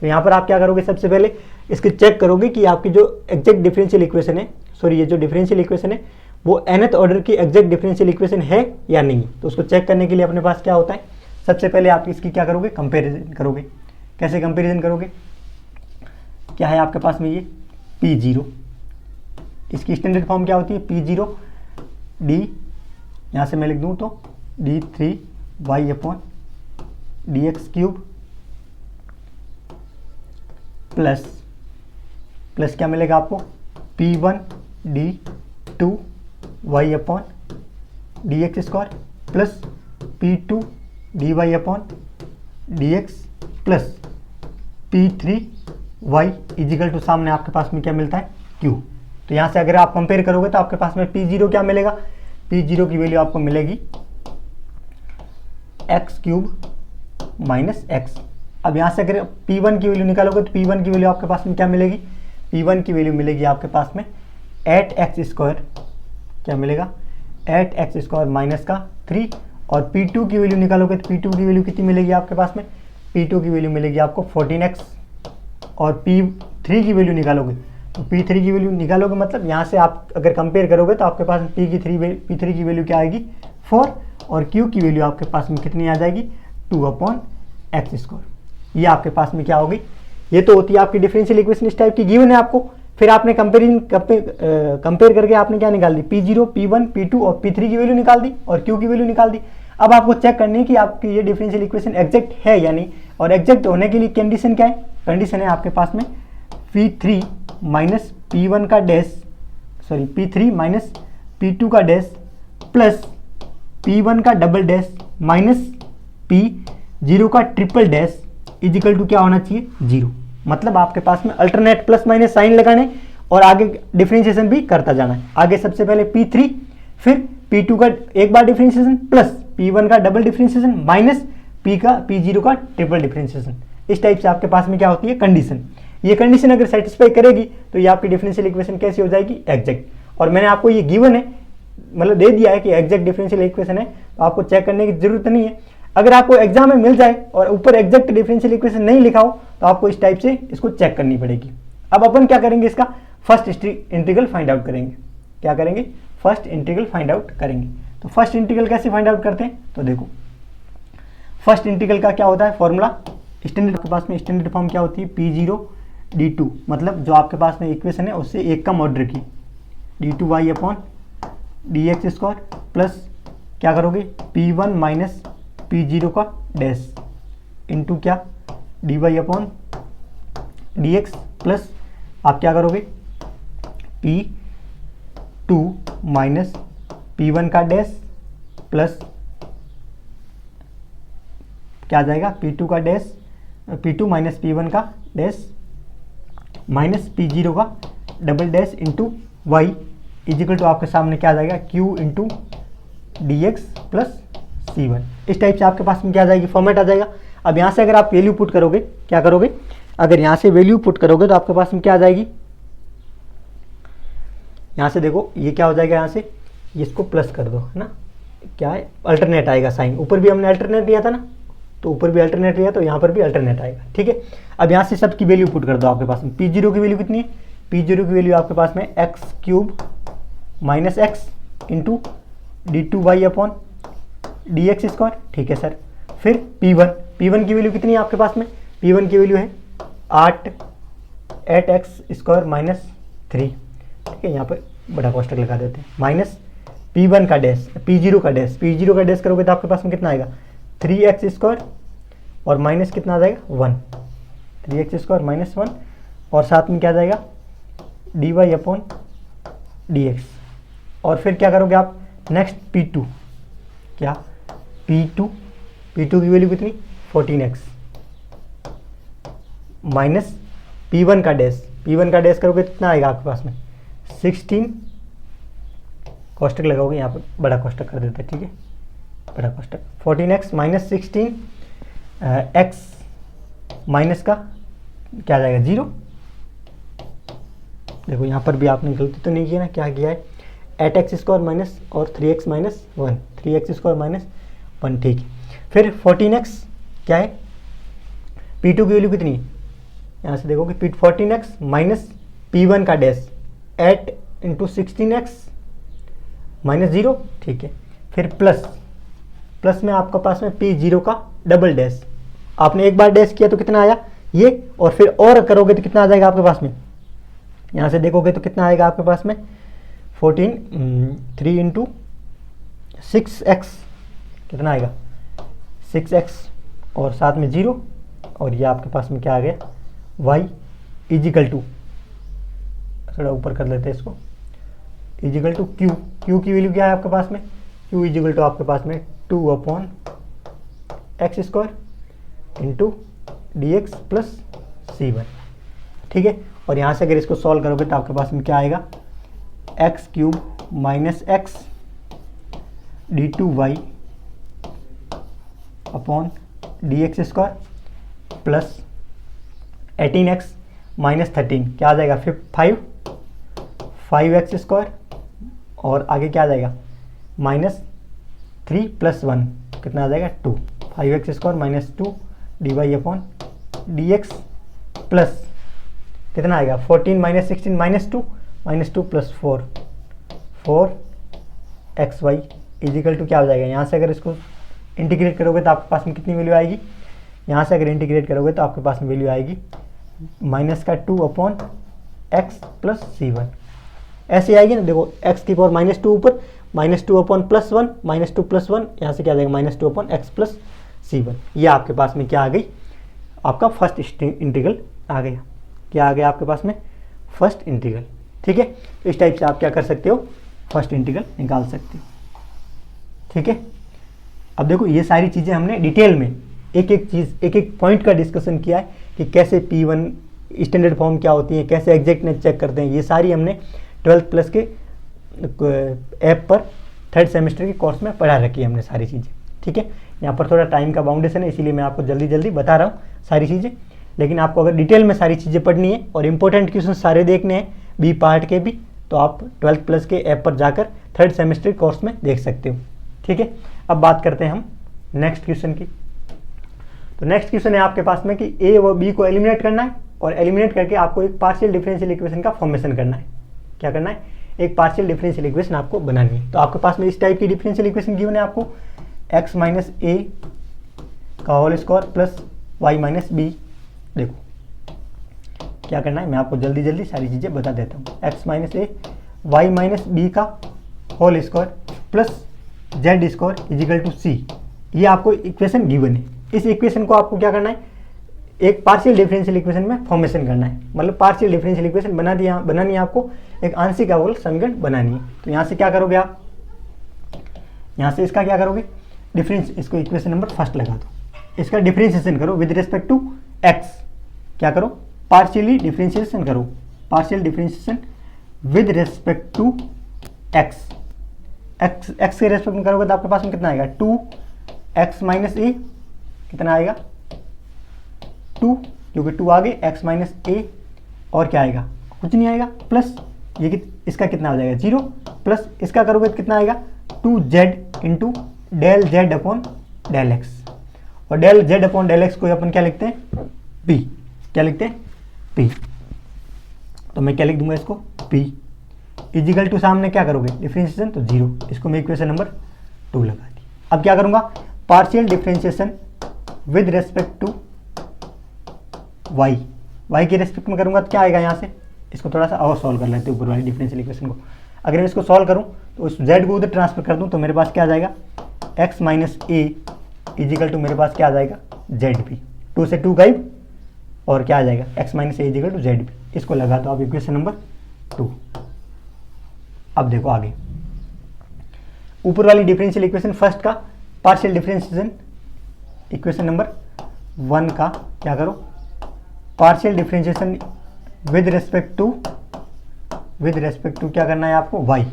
तो यहाँ पर आप क्या करोगे, सबसे पहले इसके चेक करोगे कि आपकी जो एग्जैक्ट डिफरेंशियल इक्वेशन है, सॉरी ये जो डिफरेंशियल इक्वेशन है वो nth ऑर्डर की एग्जैक्ट डिफरेंशियल इक्वेशन है या नहीं। तो उसको चेक करने के लिए अपने पास क्या होता है, सबसे पहले आप इसकी क्या करोगे, कंपैरिजन करोगे। कैसे कंपैरिजन करोगे, क्या है आपके पास में ये P0, इसकी स्टैंडर्ड फॉर्म क्या होती है, P0 d, यहाँ से मैं लिख दूँ तो d3y/dx³ प्लस क्या मिलेगा आपको, P1 d2y/dx² plus P2 dy/dx plus P3y is equal to सामने आपके पास में क्या मिलता है, q। तो यहाँ से अगर आप कंपेयर करोगे तो आपके पास में P0 क्या मिलेगा, P0 की वैल्यू आपको मिलेगी x³ - x। अब यहाँ से अगर P1 की वैल्यू निकालोगे तो P1 की वैल्यू आपके पास में क्या मिलेगी, P1 की वैल्यू मिलेगी आपके पास में 8x², क्या मिलेगा 8x² - 3। और P2 की वैल्यू निकालोगे तो P2 की वैल्यू कितनी मिलेगी आपके पास में, P2 की वैल्यू मिलेगी आपको 14x। और P3 की वैल्यू निकालोगे तो P3 की वैल्यू निकालोगे मतलब यहाँ से आप अगर कंपेयर करोगे तो आपके पास P3 की वैल्यू क्या आएगी, 4। और Q की वैल्यू आपके पास में कितनी आ जाएगी, 2/x²। ये आपके पास में क्या होगी, ये तो होती है आपकी डिफरेंशियल इक्वेशन, इस टाइप की गिवन है आपको। फिर आपने कंपेयर करके आपने क्या निकाल दी, P0, P1, P2 और P3 की वैल्यू निकाल दी और Q की वैल्यू निकाल दी। अब आपको चेक करनी है कि आपकी ये डिफरेंशियल इक्वेशन एग्जैक्ट है या नहीं, और एग्जैक्ट होने के लिए कंडीशन क्या है, कंडीशन है आपके पास में P3 - P1 का डैश, सॉरी P3 - P2 का डैश प्लस P1 का डबल डैश माइनस P0 का ट्रिपल डैश इजिकल टू क्या होना चाहिए, 0। मतलब आपके पास में अल्टरनेट प्लस माइनस साइन लगाने और आगे डिफरेंशिएशन भी करता जाना है। आगे सबसे पहले P3 फिर P2 का एक बार डिफरेंशिएशन प्लस P1 का डबल डिफरेंशिएशन माइनस P0 का ट्रिपल डिफरेंशिएशन। इस टाइप से आपके पास में क्या होती है, कंडीशन। ये कंडीशन अगर सेटिस्फाई करेगी तो ये आपकी डिफरेंशियल इक्वेशन कैसी हो जाएगी, एग्जैक्ट। और मैंने आपको ये गिवन है, मतलब दे दिया है कि एग्जैक्ट डिफरेंशियल इक्वेशन है, तो आपको चेक करने की जरूरत नहीं है। अगर आपको एग्जाम में मिल जाए और ऊपर एग्जैक्ट डिफरेंशियल इक्वेशन नहीं लिखा हो तो आपको इस टाइप से इसको चेक करनी पड़ेगी। अब अपन क्या करेंगे, इसका फर्स्ट इंटीग्रल फाइंड आउट करेंगे। क्या करेंगे, फर्स्ट इंटीग्रल फाइंड आउट करेंगे। तो फर्स्ट इंटीग्रल कैसे फाइंड आउट करते हैं, तो देखो फर्स्ट इंटीग्रल का क्या होता है फॉर्मूला, स्टैंडर्ड के पास में स्टैंडर्ड फॉर्म क्या होती है, P0 d2, मतलब जो आपके पास में इक्वेशन है उससे एक कम ऑर्डर की, d2y upon dx square plus क्या करोगे p1 माइनस p0 का डैश इंटू क्या dy अपॉन dx प्लस आप क्या करोगे p2 माइनस p1 का डैश प्लस क्या आ जाएगा p2 का डैश p2 माइनस p1 का डैश माइनस p0 का double dash into y equal to आपके सामने क्या आ जाएगा q into D X plus C1। इस टाइप से आपके पास में क्या आ जाएगी फॉर्मेट आ जाएगा। अब यहाँ से अगर आप वैल्यू पुट करोगे क्या करोगे, अगर यहाँ से वैल्यू पुट करोगे तो आपके पास में क्या आ जाएगी, यहाँ से देखो ये क्या हो जाएगा, यहाँ से इसको प्लस कर दो है ना, क्या है अल्टरनेट आएगा साइन, ऊपर भी हमने अल्टरनेट लिया था ना, तो ऊपर भी अल्टरनेट लिया तो यहाँ पर भी अल्टरनेट आएगा। ठीक है, अब यहाँ से सबकी वैल्यू पुट कर दो आपके पास में। P0 की वैल्यू कितनी है, P0 की वैल्यू आपके पास में x cube minus x into d2y upon D x square. ठीक है सर, फिर P1 की वैल्यू कितनी है आपके पास में, P1 की वैल्यू है 8x स्क्वायर माइनस 3। ठीक है, यहाँ पर बड़ा कोष्टक लगा देते हैं, माइनस P1 का डैश P0 का डैश करोगे तो आपके पास में कितना आएगा 3x स्क्वायर और माइनस कितना आ जाएगा 1, 3x स्क्वायर माइनस 1 और साथ में क्या आ जाएगा dy अपॉन dx। और फिर क्या करोगे आप नेक्स्ट P2, क्या P2 की वैल्यू कितनी 14x माइनस P1 का डैश करोगे कितना आएगा आपके पास में 16, कोष्टक लगाओगे यहाँ पर बड़ा कोष्टक कर देते हैं। ठीक है, बड़ा कोष्टक 14x माइनस 16 x माइनस का क्या आ जाएगा 0। देखो यहाँ पर भी आपने गलती तो नहीं किया ना, क्या किया है 8x स्क्वायर माइनस और 3x minus 1, 3x square minus 1। ठीक है, फिर 14x क्या है P2 की वैल्यू कितनी है, यहाँ से देखोगे 14x माइनस P1 का डैश 8 इंटू 16x माइनस 0। ठीक है, फिर प्लस में आपके पास में P0 का डबल डैश, आपने एक बार डैश किया तो कितना आया ये, और फिर और करोगे तो कितना आ जाएगा आपके पास में, यहाँ से देखोगे तो कितना आएगा आपके पास में 3 इंटू 6x कितना आएगा 6x और साथ में 0 और ये आपके पास में क्या आ गया y इजिकल टू, थोड़ा ऊपर कर लेते हैं इसको, इजिकल टू q की वैल्यू क्या है आपके पास में, q इजिकल टू आपके पास में 2 upon x square into D X plus C1। ठीक है, और यहाँ से अगर इसको सॉल्व करोगे तो आपके पास में क्या आएगा x cube minus x d2y upon D x square plus 18x minus 13 क्या आ जाएगा 5x स्क्वायर और आगे क्या आ जाएगा माइनस 3 प्लस 1 कितना आ जाएगा 2, 5x square minus 2 dy upon D X plus कितना आएगा 14 minus 16 minus 2 plus 4xy equal to क्या हो जाएगा, यहाँ से अगर इसको इंटीग्रेट करोगे तो आपके पास में कितनी वैल्यू आएगी, यहाँ से अगर इंटीग्रेट करोगे तो आपके पास में वैल्यू आएगी माइनस का 2 अपॉन एक्स प्लस C1 ऐसे आएगी ना। देखो x की पावर माइनस 2 ऊपर minus 2 upon plus 1 minus 2 plus 1, यहाँ से क्या आ जाएगा minus 2 upon x plus C1। ये आपके पास में क्या आ गई, आपका फर्स्ट इंटीग्रल आ गया, क्या आ गया आपके पास में फर्स्ट इंटीग्रल। ठीक है, तो इस टाइप से आप क्या कर सकते हो फर्स्ट इंटीग्रल निकाल सकते हो। ठीक है, अब देखो ये सारी चीज़ें हमने डिटेल में एक एक पॉइंट का डिस्कशन किया है कि कैसे P1 स्टैंडर्ड फॉर्म क्या होती है, कैसे एग्जैक्टनेस चेक करते हैं, ये सारी हमने 12th प्लस के ऐप पर 3rd सेमेस्टर के कोर्स में पढ़ा रखी है हमने सारी चीज़ें। ठीक है, यहाँ पर थोड़ा टाइम का बाउंडेशन है इसीलिए मैं आपको जल्दी बता रहा हूँ सारी चीज़ें, लेकिन आपको अगर डिटेल में सारी चीज़ें पढ़नी है और इंपॉर्टेंट क्वेश्चन सारे देखने हैं बी पार्ट के भी, तो आप 12th प्लस के ऐप पर जाकर 3rd सेमेस्टर कोर्स में देख सकते हो। ठीक है, अब बात करते हैं हम नेक्स्ट क्वेश्चन की। तो नेक्स्ट क्वेश्चन है आपके पास में कि ए व बी को एलिमिनेट करना है और एलिमिनेट करके आपको एक पार्शियल डिफरेंशियल इक्वेशन का फॉर्मेशन करना है। क्या करना है, एक पार्शियल डिफरेंशियल इक्वेशन आपको बनानी है। तो आपके पास में इस टाइप की डिफरेंशियल इक्वेशन गिवन है आपको x माइनस ए का whole square plus Y minus B. देखो क्या करना है, मैं आपको जल्दी सारी चीज़ें बता देता हूँ। x minus A Y minus B का whole square plus Z square is equal to C. ये आपको इक्वेशन गिवन है। इस इक्वेशन को आपको क्या करना है, एक पार्शियल डिफरेंशियल इक्वेशन में फॉर्मेशन करना है, मतलब पार्शियल डिफरेंशियल इक्वेशन बनानी है आपको, एक आंशिक अवकल समीकरण बनानी है। तो यहाँ से क्या करोगे आप, यहाँ से इसका क्या करोगे, डिफरेंस, इसको इक्वेशन नंबर फर्स्ट लगा दो, इसका डिफरेंशिएशन करो विद रिस्पेक्ट टू एक्स। क्या करो, पार्शियली डिफरेंशिएशन करो, partial differentiation with respect to X. X के रेस्पेक्ट में करोगे तो आपके पास में कितना आएगा, 2x माइनस ए, कितना आएगा 2, क्योंकि 2 आगे x माइनस ए, और क्या आएगा, कुछ नहीं आएगा, प्लस ये इसका कितना हो जाएगा 0, प्लस इसका करोगे तो कितना आएगा 2z into del Z upon del X. और del Z upon del X को अपन क्या लिखते हैं, p। क्या लिखते हैं, p। तो मैं क्या लिख दूंगा इसको, p इजिकल टू, सामने क्या करोगे डिफरेंशिएशन, तो 0, इसको मैं इक्वेशन नंबर 2 लगा दी। अब क्या करूंगा, partial differentiation with respect to y के रेस्पेक्ट में करूंगा तो क्या आएगा, यहाँ से इसको थोड़ा सा और सॉल्व कर लेते हैं ऊपर वाली डिफरेंशियल इक्वेशन को। अगर मैं इसको सॉल्व करूं तो उस z को उधर ट्रांसफर कर दूं तो मेरे पास क्या आ जाएगा, x minus A equal to मेरे पास क्या आ जाएगा ZP, 2 से 2 गायब, और क्या आ जाएगा x minus A equal to ZP। इसको लगा दो आप इक्वेशन नंबर 2। अब देखो आगे, ऊपर वाली डिफरेंशियल इक्वेशन फर्स्ट का पार्शियल डिफरेंशिएशन इक्वेशन नंबर 1 का क्या करो, partial differentiation with respect to क्या करना है आपको, y।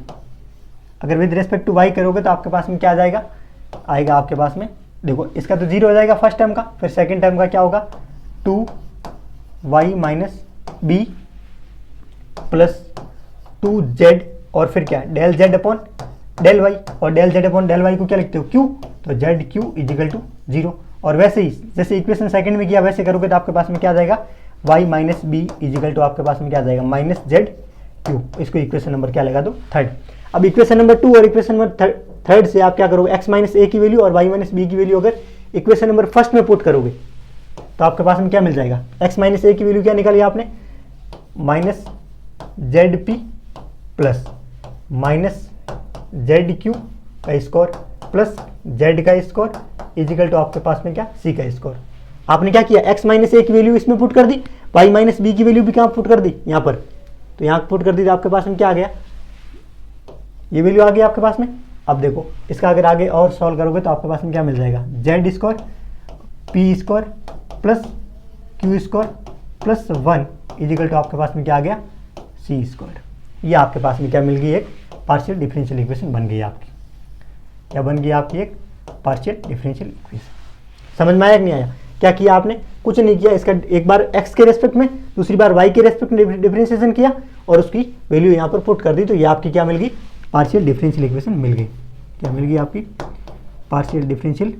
अगर विद रेस्पेक्ट टू y करोगे तो आपके पास में क्या आ जाएगा, आएगा आपके पास में, देखो इसका तो 0 हो जाएगा फर्स्ट टर्म का, फिर सेकंड टर्म का क्या होगा 2y minus B plus 2z, और फिर क्या del Z upon del Y, और del Z upon del Y को क्या लिखते हो क्यू, तो जेड क्यू इजिकल टू 0। और वैसे ही जैसे इक्वेशन सेकंड में किया वैसे करोगे तो आपके पास में क्या आ जाएगा, y minus B is equal to आपके पास में क्या आ जाएगा माइनस जेड क्यू। इसको इक्वेशन नंबर क्या लगा दो, 3rd। अब इक्वेशन नंबर 2 और इक्वेशन नंबर 3rd से आप क्या करोगे, x माइनस ए की वैल्यू और y माइनस बी की वैल्यू अगर इक्वेशन नंबर फर्स्ट में पुट करोगे तो आपके पास में क्या मिल जाएगा, x माइनस ए की वैल्यू क्या निकाली आपने, minus Z P plus minus Z Q का स्क्वायर प्लस जेड का स्क्वायर इजिकल टू आपके पास में क्या, सी का स्क्वायर। आपने क्या किया, x माइनस ए की वैल्यू इसमें पुट कर दी, y माइनस बी की वैल्यू भी कहाँ पुट कर दी, यहाँ पर, तो यहाँ पुट कर दी तो आपके पास में क्या आ गया, ये वैल्यू आ गई आपके पास में। अब देखो इसका अगर आगे और सॉल्व करोगे तो आपके पास में क्या मिल जाएगा, Z square P square plus Q square plus 1 is equal to आपके पास में क्या आ गया, सी स्क्वायर। ये आपके पास में क्या मिल गई, एक पार्शियल डिफरेंशियल इक्वेशन बन गई आपकी। क्या बन गई आपकी, एक पार्शियल डिफरेंशियल इक्वेशन। समझ में आया कि नहीं आया, क्या किया आपने, कुछ नहीं किया, इसका एक बार x के रेस्पेक्ट में, दूसरी बार y के रेस्पेक्ट में डिफरेंशिएशन किया और उसकी वैल्यू यहाँ पर पुट कर दी, तो ये आपकी क्या मिल गई, पार्शियल डिफरेंशियल इक्वेशन मिल गई। क्या मिल गई आपकी, पार्शियल डिफरेंशियल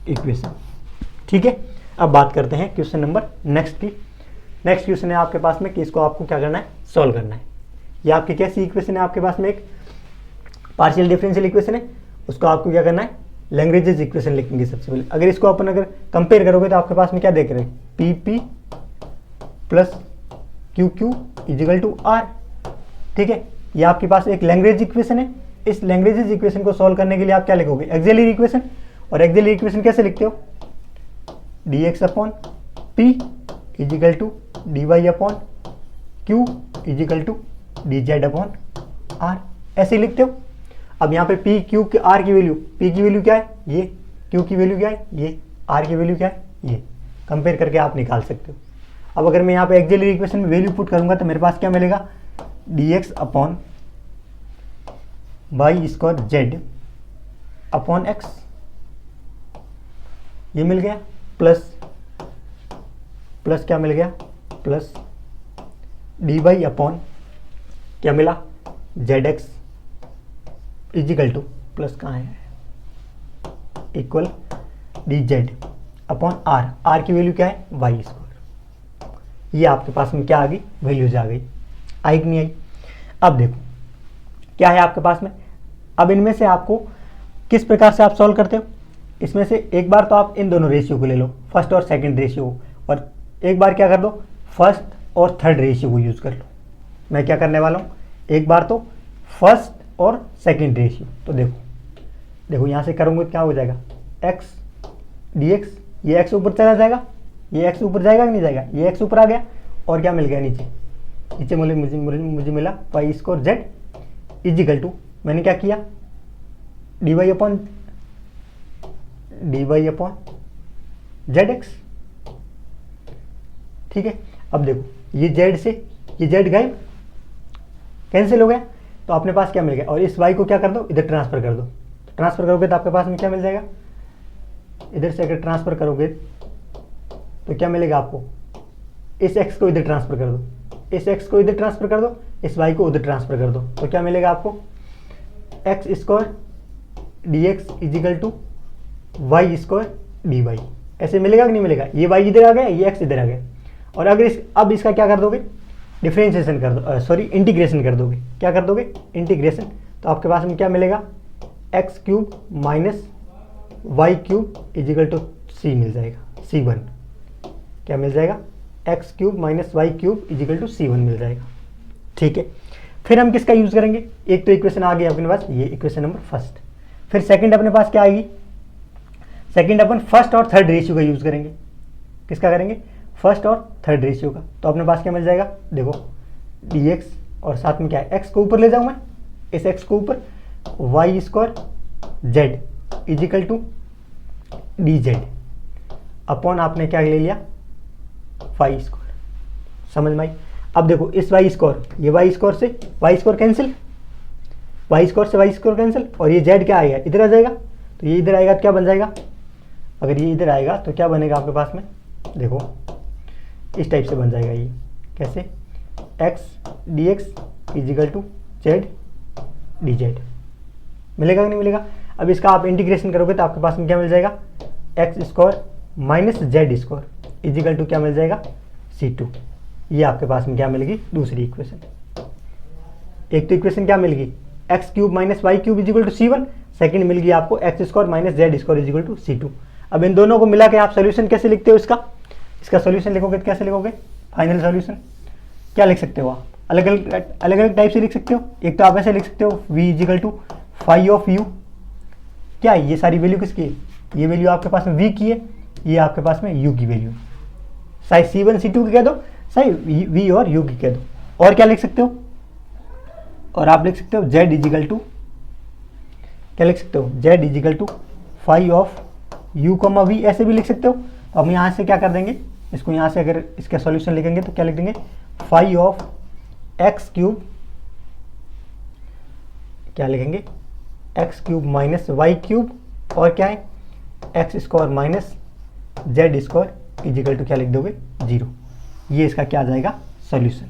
इक्वेशन। ठीक है, अब बात करते हैं क्वेश्चन नंबर नेक्स्ट की। नेक्स्ट क्वेश्चन है आपके पास में कि इसको आपको क्या करना है, सॉल्व करना है। ये आपकी कैसी इक्वेशन है, आपके पास में एक पार्शियल डिफरेंशियल इक्वेशन है, उसको आपको क्या करना है, लैग्रेंज इक्वेशन लिखेंगे सबसे पहले। अगर इसको अपन अगर कंपेयर करोगे तो आपके पास में क्या देख रहे हैं, P P plus Q Q is equal to R. ठीक है, ये आपके पास एक लैग्रेंज इक्वेशन है। इस लैग्रेंज इक्वेशन को सॉल्व करने के लिए आप क्या लिखोगे, एक्सिलरी इक्वेशन। और एक्सिलरी इक्वेशन कैसे लिखते हो, D X upon P is equal to D Y upon Q is equal to D Z upon R, ऐसे लिखते हो। अब यहाँ पे P Q के R की वैल्यू, P की वैल्यू क्या है ये, Q की वैल्यू क्या है ये, R की वैल्यू क्या है ये, कंपेयर करके आप निकाल सकते हो। अब अगर मैं यहाँ पे एक्सिलरी इक्वेशन में वैल्यू पुट करूंगा तो मेरे पास क्या मिलेगा, dx upon Y square Z upon X, ये मिल गया, प्लस प्लस क्या मिल गया, प्लस डी वाई अपॉन क्या मिला, Z X is equal to plus कहाँ है, equal D Z upon R. R की वैल्यू क्या है, वाई स्क्वायर। ये आपके पास में क्या आ गई, वैल्यूज आ गई, आई कि नहीं आई। अब देखो क्या है आपके पास में, अब इनमें से आपको किस प्रकार से आप सॉल्व करते हो, इसमें से एक बार तो आप इन दोनों रेशियो को ले लो, फर्स्ट और सेकंड रेशियो, और एक बार क्या कर दो, फर्स्ट और थर्ड रेशियो को यूज़ कर लो। मैं क्या करने वाला हूँ, एक बार तो फर्स्ट और सेकंड रेशियो। तो देखो यहाँ से करूँगा तो क्या हो जाएगा, x dx, ये x ऊपर चला जाएगा, ये x ऊपर जाएगा कि नहीं जाएगा, ये x ऊपर आ गया, और क्या मिल गया नीचे मुझे मिला Y square Z is equal to, मैंने क्या किया, dy अपॉन जेड एक्स। ठीक है, अब देखो ये z से ये z गायब, कैंसिल हो गया, तो अपने पास क्या मिल गया, और इस y को क्या कर दो, इधर ट्रांसफर कर दो। तो ट्रांसफर करोगे तो आपके पास में क्या मिल जाएगा, इधर से अगर ट्रांसफर करोगे तो क्या मिलेगा आपको, इस x को इधर ट्रांसफर कर दो, इस x को इधर ट्रांसफर कर दो, इस y को उधर ट्रांसफर कर दो, तो क्या मिलेगा आपको, X square D X is equal to Y square D Y. ऐसे मिलेगा कि नहीं मिलेगा, ये y इधर आ गया, ये x इधर आ गया, और अगर अब इसका क्या कर दोगे, डिफरेंशिएशन कर दो, सॉरी इंटीग्रेशन कर दोगे, क्या कर दोगे, इंटीग्रेशन, तो आपके पास में क्या मिलेगा, X cube minus Y cube equal to C मिल जाएगा, C1। क्या मिल जाएगा, X cube minus Y cube equal to C1 मिल जाएगा। ठीक है, फिर हम किसका यूज़ करेंगे, एक तो इक्वेशन आ गई अपने पास, ये इक्वेशन नंबर फर्स्ट। फिर सेकंड अपने पास क्या आएगी, सेकंड अपन फर्स्ट और थर्ड रेशियो का यूज़ करेंगे। किसका करेंगे, फर्स्ट और थर्ड रेशियो का। तो अपने पास क्या मिल जाएगा, देखो dx, और साथ में क्या है, x को ऊपर ले जाऊँ मैं, इस x को ऊपर, Y square Z is equal to D Z upon आपने क्या ले लिया, वाई स्क्वायर। समझ में आई। अब देखो इस वाई स्क्वायर, ये वाई स्क्वायर से Y square cancel, Y square से वाई स्क्वायर कैंसिल, और ये जेड क्या आएगा, इधर आ जाएगा, तो ये इधर आएगा तो क्या बन जाएगा, अगर ये इधर आएगा तो क्या बनेगा आपके पास में, देखो इस टाइप से बन जाएगा ये, कैसे, X D X is equal to Z D Z. मिलेगा कि नहीं मिलेगा। अब इसका आप इंटीग्रेशन करोगे तो आपके पास में क्या मिल जाएगा, X square minus Z square is equal to क्या मिल जाएगा, C2। ये आपके पास में क्या मिलेगी, दूसरी इक्वेशन। एक तो इक्वेशन क्या मिल गई, X cube minus Y cube equal to C1, second मिल गई आपको X square minus Z square is equal to C2। अब इन दोनों को मिला के आप सोल्यूशन कैसे लिखते हो, इसका सोल्यूशन लिखोगे तो कैसे लिखोगे, फाइनल सोल्यूशन क्या लिख सकते हो आप, अलग अलग टाइप से लिख सकते हो। एक तो आप ऐसे लिख सकते हो, v is equal to phi of u, क्या है ये सारी वैल्यू किसकी है, ये वैल्यू आपके पास में v की है, ये आपके पास में u की वैल्यू, चाहे C1 C2 की कह दो, चाहे v और u की कह दो। और क्या लिख सकते हो, और आप लिख सकते हो z इजिकल टू, क्या लिख सकते हो, z is equal to phi of u comma v, ऐसे भी लिख सकते हो। तो हम यहाँ से क्या कर देंगे, इसको यहाँ से अगर इसका सॉल्यूशन लिखेंगे तो क्या लिख देंगे, फाई ऑफ एक्स क्यूब, क्या लिखेंगे, X cube minus Y cube, और क्या है, X square minus Z square is equal to क्या लिख दोगे, 0। ये इसका क्या आ जाएगा, सॉल्यूशन।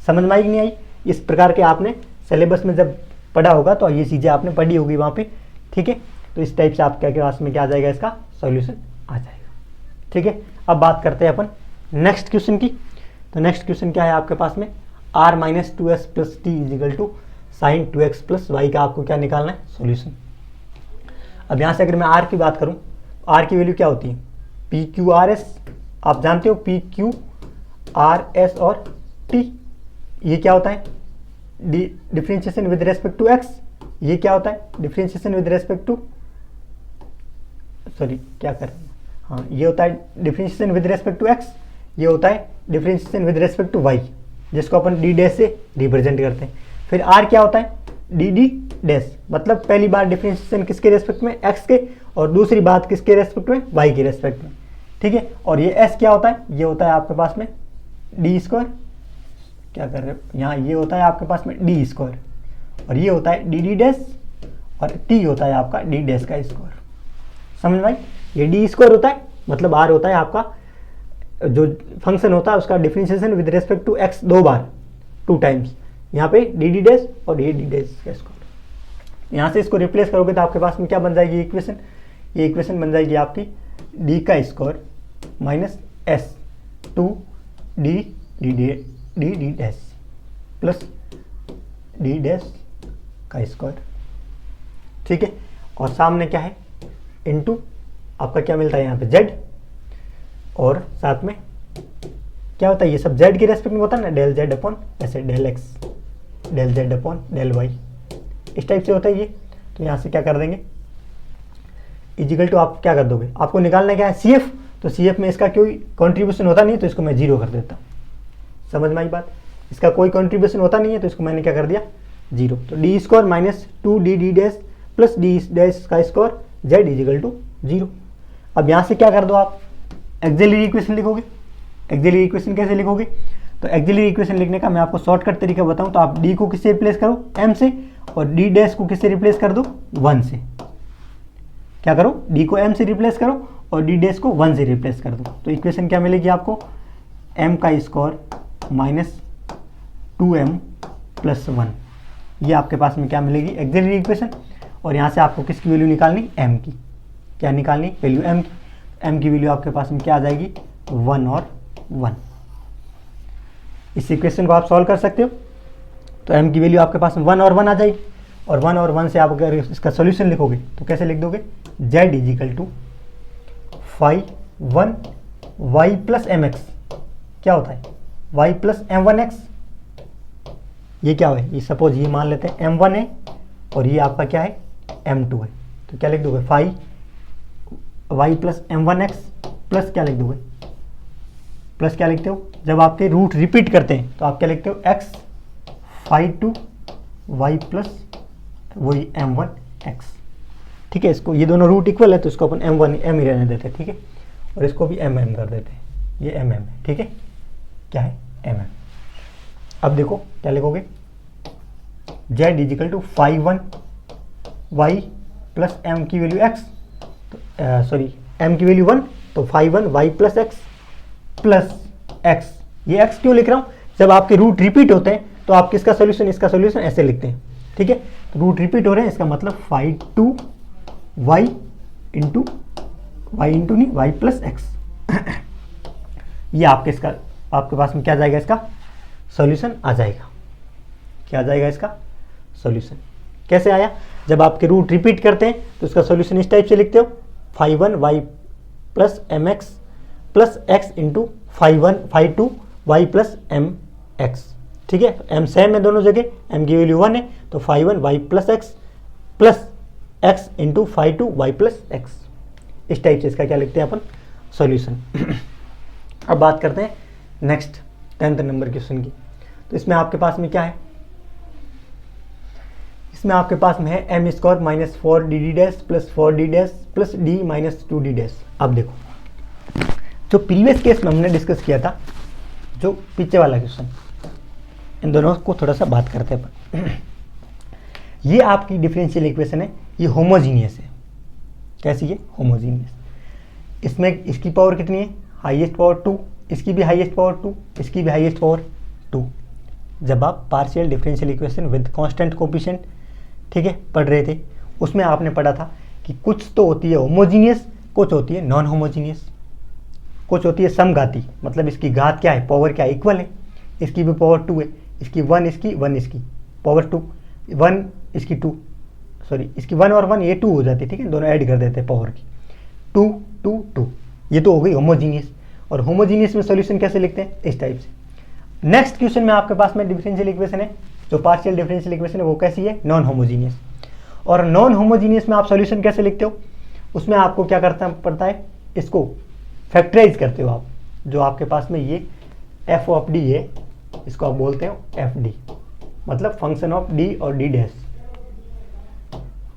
समझ में आई कि नहीं आई। इस प्रकार के आपने सिलेबस में जब पढ़ा होगा तो ये चीज़ें आपने पढ़ी होगी वहाँ पे। ठीक है, तो इस टाइप से आपके क्लास में क्या आ जाएगा, इसका सॉल्यूशन आ जाएगा। ठीक है, अब बात करते हैं अपन नेक्स्ट क्वेश्चन की। तो नेक्स्ट क्वेश्चन क्या है आपके पास में, r minus 2s plus T is equal to sine 2x plus Y का आपको क्या निकालना है, सॉल्यूशन। अब यहाँ से अगर मैं r की बात करूँ, r की वैल्यू क्या होती है, पी क्यू आर एस, आप जानते हो पी क्यू आर एस और t, ये क्या होता है, differentiation with respect to x, ये क्या होता है, differentiation with respect to, sorry क्या कर रहे हैं, हाँ ये होता है differentiation with respect to x, ये होता है differentiation with respect to y, जिसको अपन डी डैश से रिप्रेजेंट करते हैं। फिर r क्या होता है, डी डी डैश, मतलब पहली बार डिफरेंशिएशन किसके रेस्पेक्ट में, x के, और दूसरी बात किसके रेस्पेक्ट में, y के रेस्पेक्ट में। ठीक है, और ये s क्या होता है, ये होता है आपके पास में डी स्क्वायर, क्या कर रहे हो यहाँ, ये होता है आपके पास में डी स्क्वायर, और ये होता है डी डी डैश, और t होता है आपका डी डैश का स्क्वायर। समझ में आई। ये डी स्क्वायर होता है, मतलब r होता है आपका जो फंक्शन होता है उसका differentiation with respect to x दो बार, 2 टाइम्स, यहाँ पे डी डी डैश और ये डी डैश का स्क्वायर। यहाँ से इसको रिप्लेस करोगे तो आपके पास में क्या बन जाएगी इक्वेशन, ये इक्वेशन बन जाएगी आपकी डी का square minus S two D D D D D dash plus D dash का स्क्वायर। ठीक है, और सामने क्या है, इनटू आपका क्या मिलता है यहाँ पे z, और साथ में क्या होता है, ये सब z के रेस्पेक्ट में होता है ना, डेल z अपॉन ऐसे del x। Del Z upon del Y, इस टाइप से होता है ये। तो यहाँ से क्या कर देंगे, इजिकल टू आप क्या कर दोगे, आपको निकालना क्या है सी एफ, तो सी एफ में इसका कोई कॉन्ट्रीब्यूशन होता नहीं है तो इसको मैं जीरो कर देता हूँ। समझ में आई बात, इसका कोई कॉन्ट्रीब्यूशन होता नहीं है तो इसको मैंने क्या कर दिया, जीरो। तो D square minus 2d dash plus D dash का square Z is equal to zero. अब यहाँ से क्या कर दो आप, एक्सिलरी इक्वेशन लिखोगे। एक्सिलरी इक्वेशन कैसे लिखोगे, तो एक्सिलरी इक्वेशन लिखने का मैं आपको शॉर्टकट तरीका बताऊं, तो आप डी को किससे रिप्लेस करो, एम से, और डी डैश को किससे रिप्लेस कर दो, 1 से। क्या करो, डी को एम से रिप्लेस करो और डी डैश को 1 से रिप्लेस कर दो। तो इक्वेशन क्या मिलेगी आपको, एम का स्क्वायर माइनस 2m प्लस 1, ये आपके पास में क्या मिलेगी, एक्सिलरी इक्वेशन। और यहाँ से आपको किसकी वैल्यू निकालनी, m की, क्या निकालनी, वैल्यू m की। m की वैल्यू आपके पास में क्या आ जाएगी, 1 और 1। इस इक्वेशन को आप सॉल्व कर सकते हो, तो m की वैल्यू आपके पास में 1 और 1 आ जाएगी। और 1 और 1 से आप अगर इसका सोल्यूशन लिखोगे तो कैसे लिख दोगे, z is equal to 1 y plus M X, क्या होता है y प्लस m1x, ये क्या है, ये सपोज ये मान लेते हैं m1 है और ये आपका क्या है m2 है। तो क्या लिख दोगे, 5y प्लस m1x प्लस क्या लिख दोगे, प्लस क्या लिखते हो, जब आपके रूट रिपीट करते हैं तो आप क्या लिखते हो, x 5 y प्लस वही m1x। ठीक है, इसको ये दोनों रूट इक्वल है तो इसको अपन m1 m ही रहने देते हैं। ठीक है, और इसको भी mm कर देते हैं, ये mm है। ठीक है, क्या है mm। अब देखो क्या लिखोगे, z is equal to 5 y plus m की वैल्यू x, सॉरी m की वैल्यू 1, तो 5 y plus x plus x। ये x क्यों लिख रहा हूँ, जब आपके रूट रिपीट होते हैं तो आप किसका सोल्यूशन, इसका सोल्यूशन ऐसे लिखते हैं। ठीक है, तो रूट रिपीट हो रहे हैं, इसका मतलब 5 y इंटू नहीं y प्लस x। ये आपके इसका आपके पास में क्या जाएगा, इसका सॉल्यूशन आ जाएगा। क्या आ जाएगा इसका सॉल्यूशन, कैसे आया, जब आपके रूट रिपीट करते हैं तो इसका सॉल्यूशन इस टाइप से लिखते हो, 5 y plus M X plus X into 5 y plus M X. ठीक है, m सेम है दोनों जगह, m की वैल्यू 1 है तो 5 y plus X into 5 y plus x. इस टाइप से इसका क्या लिखते हैं अपन, सॉल्यूशन। अब बात करते हैं नेक्स्ट 10th नंबर क्वेश्चन की। तो इसमें आपके पास में क्या है, इसमें आपके पास में है M square minus 4d dash plus 4d dash plus d minus 2d dash. अब देखो, जो प्रीवियस केस में हमने डिस्कस किया था, जो पीछे वाला क्वेश्चन, इन दोनों को थोड़ा सा बात करते हैं अपन। ये आपकी डिफरेंशियल इक्वेशन है, ये होमोजीनियस है। कैसी है, होमोजीनियस। इसमें इसकी पावर कितनी है, हाईएस्ट पावर 2, इसकी भी हाईएस्ट पावर 2, इसकी भी हाईएस्ट पावर 2। जब आप partial differential equation with constant coefficient, ठीक है, पढ़ रहे थे, उसमें आपने पढ़ा था कि कुछ तो होती है होमोजीनियस, कुछ होती है नॉन होमोजीनियस, कुछ होती है समघाती, मतलब इसकी घात क्या है, पावर क्या है, इक्वल है। इसकी भी पावर 2 है, इसकी 1 इसकी पावर 2, 1 इसकी 2, सॉरी इसकी 1 और 1 ये 2 हो जाती है। ठीक है, दोनों ऐड कर देते हैं पावर की, 2 2 2, ये तो हो गई होमोजीनियस। और होमोजीनियस में सॉल्यूशन कैसे लिखते हैं, इस टाइप से। नेक्स्ट क्वेश्चन में आपके पास में डिफरेंशियल इक्वेशन है, जो पार्शियल डिफरेंशियल इक्वेशन है वो कैसी है, नॉन होमोजीनियस। और नॉन होमोजीनियस में आप सॉल्यूशन कैसे लिखते हो, उसमें आपको क्या करना पड़ता है, इसको फैक्टराइज करते हो आप। जो आपके पास में ये एफ ऑफ डी है, इसको आप बोलते हो एफ डी, मतलब फंक्शन ऑफ डी और डी डैश।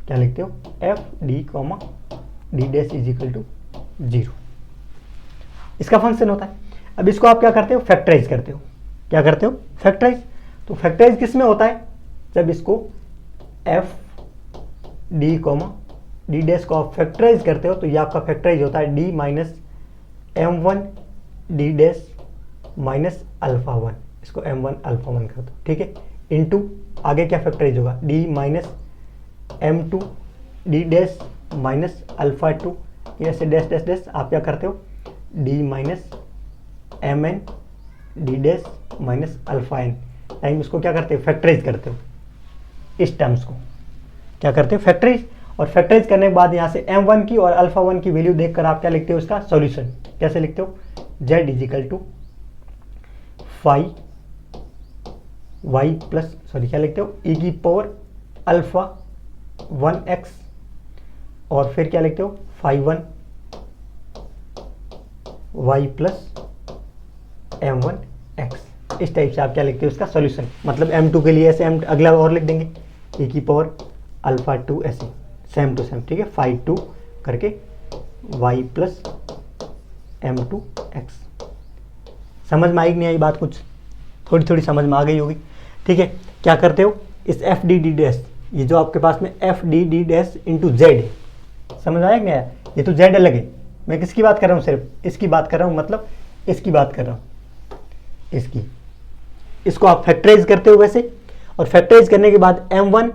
क्या लिखते हो, F D comma D dash is equal to 0, इसका फंक्शन होता है। अब इसको आप क्या करते हो, फैक्टराइज करते हो। क्या करते हो, फैक्टराइज। तो फैक्टराइज किस में होता है, जब इसको F D comma D dash को आप फैक्टराइज करते हो तो ये आपका फैक्टराइज होता है D minus m1 D dash minus alpha 1, इसको m1 अल्फा 1 कर दो। ठीक है, इनटू आगे क्या फैक्टराइज होगा, d minus m2 D dash minus alpha 2, ऐसे डैश डैश डैश आप क्या करते हो, d minus mn D dash minus alpha n time इसको क्या करते हो, फैक्टराइज करते हो। इस टर्म्स को क्या करते हो, फैक्टराइज। और फैक्टराइज करने के बाद यहाँ से m1 की और अल्फा 1 की वैल्यू देखकर आप क्या लिखते हो, इसका सॉल्यूशन कैसे लिखते हो, z is equal to 5 Y plus sorry क्या लिखते हो ई की पावर अल्फा 1x और फिर क्या लिखते हो फाई 1 वाई प्लस m1x। इस टाइप से आप क्या लिखते हो इसका सॉल्यूशन, मतलब m2 के लिए ऐसे m अगला और लिख देंगे e की पावर अल्फा 2 ऐसे सेम टू सेम, ठीक है, फाई 2 करके y प्लस m2x। समझ में आई कि नहीं आई बात? कुछ थोड़ी थोड़ी समझ में आ गई होगी, ठीक है। क्या करते हो इस एफ डी डी डैश, ये जो आपके पास में F D D dash into Z है, समझ आया कि नहीं आया? ये तो जेड अलग है, मैं किसकी बात कर रहा हूँ? सिर्फ इसकी बात कर रहा हूँ, मतलब इसकी बात कर रहा हूँ, इसकी। इसको आप फैक्टराइज करते हो वैसे, और फैक्टराइज करने के बाद m1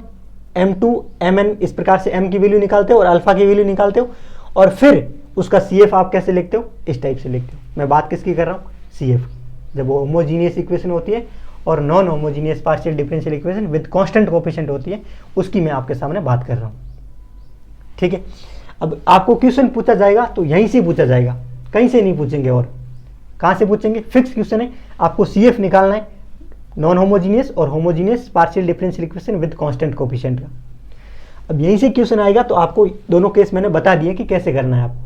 m2 mn इस प्रकार से m की वैल्यू निकालते हो और अल्फा की वैल्यू निकालते हो, और फिर उसका CF आप कैसे लिखते हो? इस टाइप से लिखते हो। मैं बात किसकी कर रहा हूँ? CF। जब वो होमोजीनियस इक्वेशन होती है और non homogeneous partial differential equation with constant coefficient होती है, उसकी मैं आपके सामने बात कर रहा हूँ, ठीक है। अब आपको क्वेश्चन पूछा जाएगा तो यहीं से पूछा जाएगा, कहीं से नहीं पूछेंगे। और कहाँ से पूछेंगे? फिक्स क्वेश्चन है, आपको CF निकालना है नॉन होमोजीनियस और homogeneous partial differential equation with constant coefficient का। अब यहीं से क्वेश्चन आएगा, तो आपको दोनों केस मैंने बता दिए कि कैसे करना है आपको।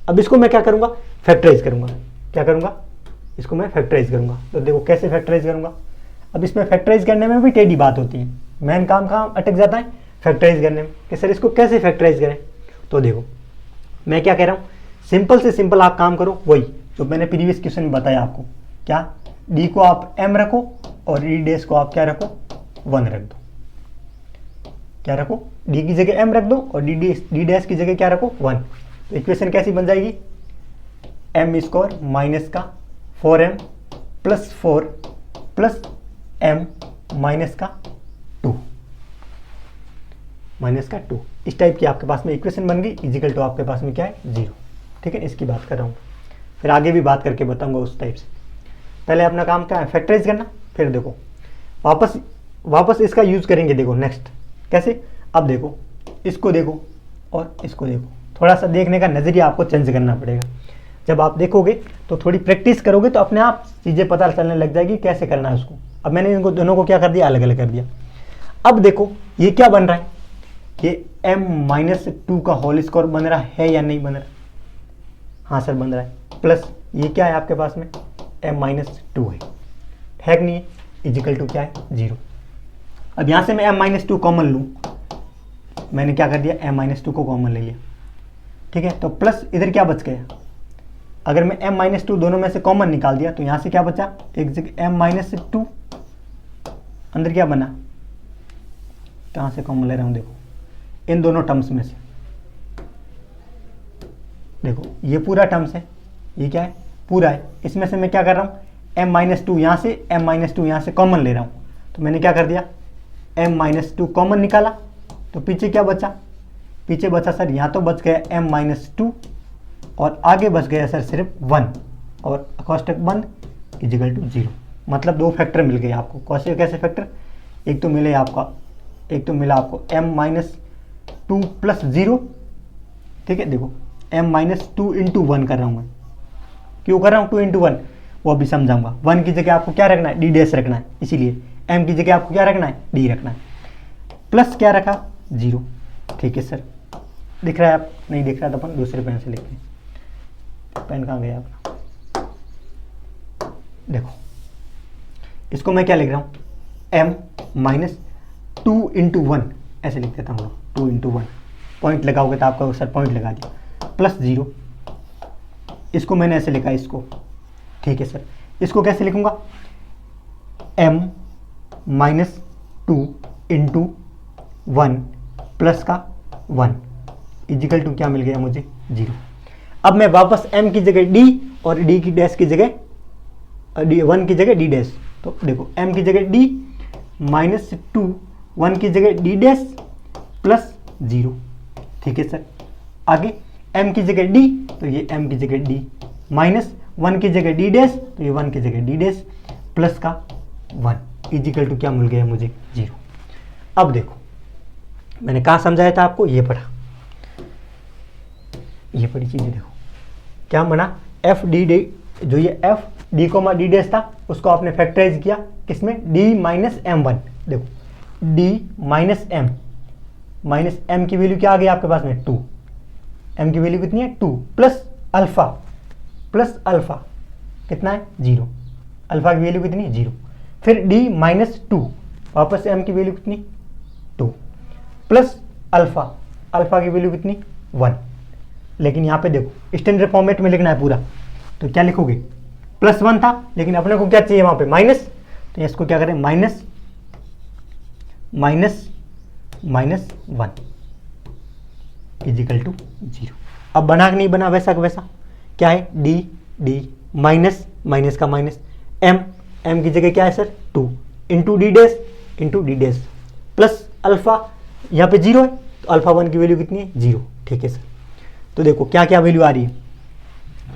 अब इसको मैं क्या करूंगा? फैक्टराइज करूंगा। क्या करूंगा? इसको मैं फैक्टराइज करूंगा। तो देखो कैसे फैक्टराइज करूंगा। अब इसमें फैक्टराइज करने में भी टेढ़ी बात होती है, मेन काम कहाँ अटक जाता है? फैक्टराइज करने में, कि सर इसको कैसे फैक्टराइज करें। तो देखो मैं क्या कह रहा हूँ, सिंपल से सिंपल आप काम करो, वही जो मैंने प्रीवियस क्वेश्चन में बताया आपको। क्या? डी को आप m रखो और डी डैश को आप क्या रखो? 1 रख दो। क्या रखो? डी की जगह m रख दो और डी डैश की जगह क्या रखो? 1। तो इक्वेशन कैसी बन जाएगी? m स्क्वायर माइनस का 4m plus 4 plus m minus का 2 इस टाइप की आपके पास में इक्वेशन बन गई, इजिकल टू आपके पास में क्या है? 0, ठीक है। इसकी बात कर रहा हूँ, फिर आगे भी बात करके बताऊंगा उस टाइप से। पहले अपना काम क्या है? फैक्टराइज करना। फिर देखो वापस इसका यूज करेंगे। देखो नेक्स्ट कैसे? अब देखो इसको देखो और इसको देखो, थोड़ा सा देखने का नजरिया आपको चेंज करना पड़ेगा। जब आप देखोगे तो थोड़ी प्रैक्टिस करोगे तो अपने आप चीजें पता चलने लग जाएगी कैसे करना है उसको। अब मैंने इनको दोनों को क्या कर दिया? अलग अलग कर दिया। अब देखो ये क्या बन रहा है? ये m-2 का होल स्क्वायर बन रहा है या नहीं बन रहा? हाँ सर बन रहा है। प्लस ये क्या है आपके पास में? m-2 है कि नहीं है? इजिकल टू क्या है? 0। अब यहाँ से मैं m-2 कॉमन लूँ, मैंने क्या कर दिया? m-2 को कॉमन ले लिया, ठीक है। तो प्लस इधर क्या बच गया? अगर मैं m-2 दोनों में से कॉमन निकाल दिया तो यहाँ से क्या बचा? एक जगह m-2 अंदर क्या बना? कहाँ से कॉमन ले रहा हूँ? देखो इन दोनों टर्म्स में से, देखो ये पूरा टर्म्स है, ये क्या है? पूरा है। इसमें से मैं क्या कर रहा हूँ? m-2 यहाँ से m-2 यहाँ से कॉमन ले रहा हूँ। तो मैंने क्या कर दिया? m-2 कॉमन निकाला, तो पीछे क्या बचा? पीछे बचा सर यहाँ तो बच गया m-2 और आगे बच गया सर सिर्फ 1 और कोष्टक बंद इजिकल टू 0। मतलब 2 फैक्टर मिल गए आपको। कैसे फैक्टर? एक तो मिला आपको m-2 प्लस 0, ठीक है। देखो m-2 इंटू 1 कर रहा हूँ मैं। क्यों कर रहा हूँ 2 इंटू 1? वो अभी समझाऊंगा। 1 की जगह आपको क्या रखना है? डी डैश रखना है, इसीलिए m की जगह आपको क्या रखना है? d रखना है। प्लस क्या रखा? 0, ठीक है सर। दिख रहा है? आप नहीं दिख रहा तो अपन दूसरे पेन से लिखते हैं। पेन कहाँ गया अपना? देखो इसको मैं क्या लिख रहा हूँ? m-2 इंटू 1 ऐसे लिख देता हूँ। 2 इंटू 1 पॉइंट लगाओगे तो आपका सर पॉइंट लगा दिया, प्लस 0। इसको मैंने ऐसे लिखा इसको, ठीक है सर। इसको कैसे लिखूंगा? m-2 इंटू 1 प्लस का 1 इजिकल टू क्या मिल गया मुझे? 0। अब मैं वापस m की जगह d और d की डैश की जगह 1 की जगह d डैश। तो देखो m की जगह d -2 1 की जगह d डैश प्लस 0, ठीक है सर। आगे m की जगह d, तो ये m की जगह d माइनस 1 की जगह d डैश, तो ये 1 की जगह d डैश प्लस का 1 इजिकल टू क्या मिल गया मुझे? 0। अब देखो मैंने कहाँ समझाया था आपको? ये पढ़ा, ये पढ़ी चीजें देखो क्या बना? एफ डी डी, जो ये F D comma D dash था, उसको आपने फैक्टराइज किया किसमें, डी माइनस एम वन। देखो डी माइनस एम की वैल्यू क्या आ गई आपके पास में 2, एम की वैल्यू कितनी है 2, प्लस अल्फा कितना है 0, अल्फा की वैल्यू कितनी 0, फिर डी माइनस 2, वापस से एम की वैल्यू कितनी 2, प्लस अल्फा की वैल्यू कितनी 1। लेकिन यहाँ पे देखो स्टैंडर्ड फॉर्मेट में लिखना है पूरा, तो क्या लिखोगे, +1 था लेकिन अपने को क्या चाहिए वहाँ पे माइनस, तो इसको क्या करें माइनस 1 इजिकल टू 0। अब बना कि नहीं बना, वैसा का वैसा क्या है, डी माइनस का माइनस, एम की जगह क्या है sir 2 into D dash plus alpha, यहाँ पे 0 है तो अल्फा 1 की वैल्यू कितनी है 0। ठीक है सर, तो देखो क्या क्या वैल्यू आ रही है,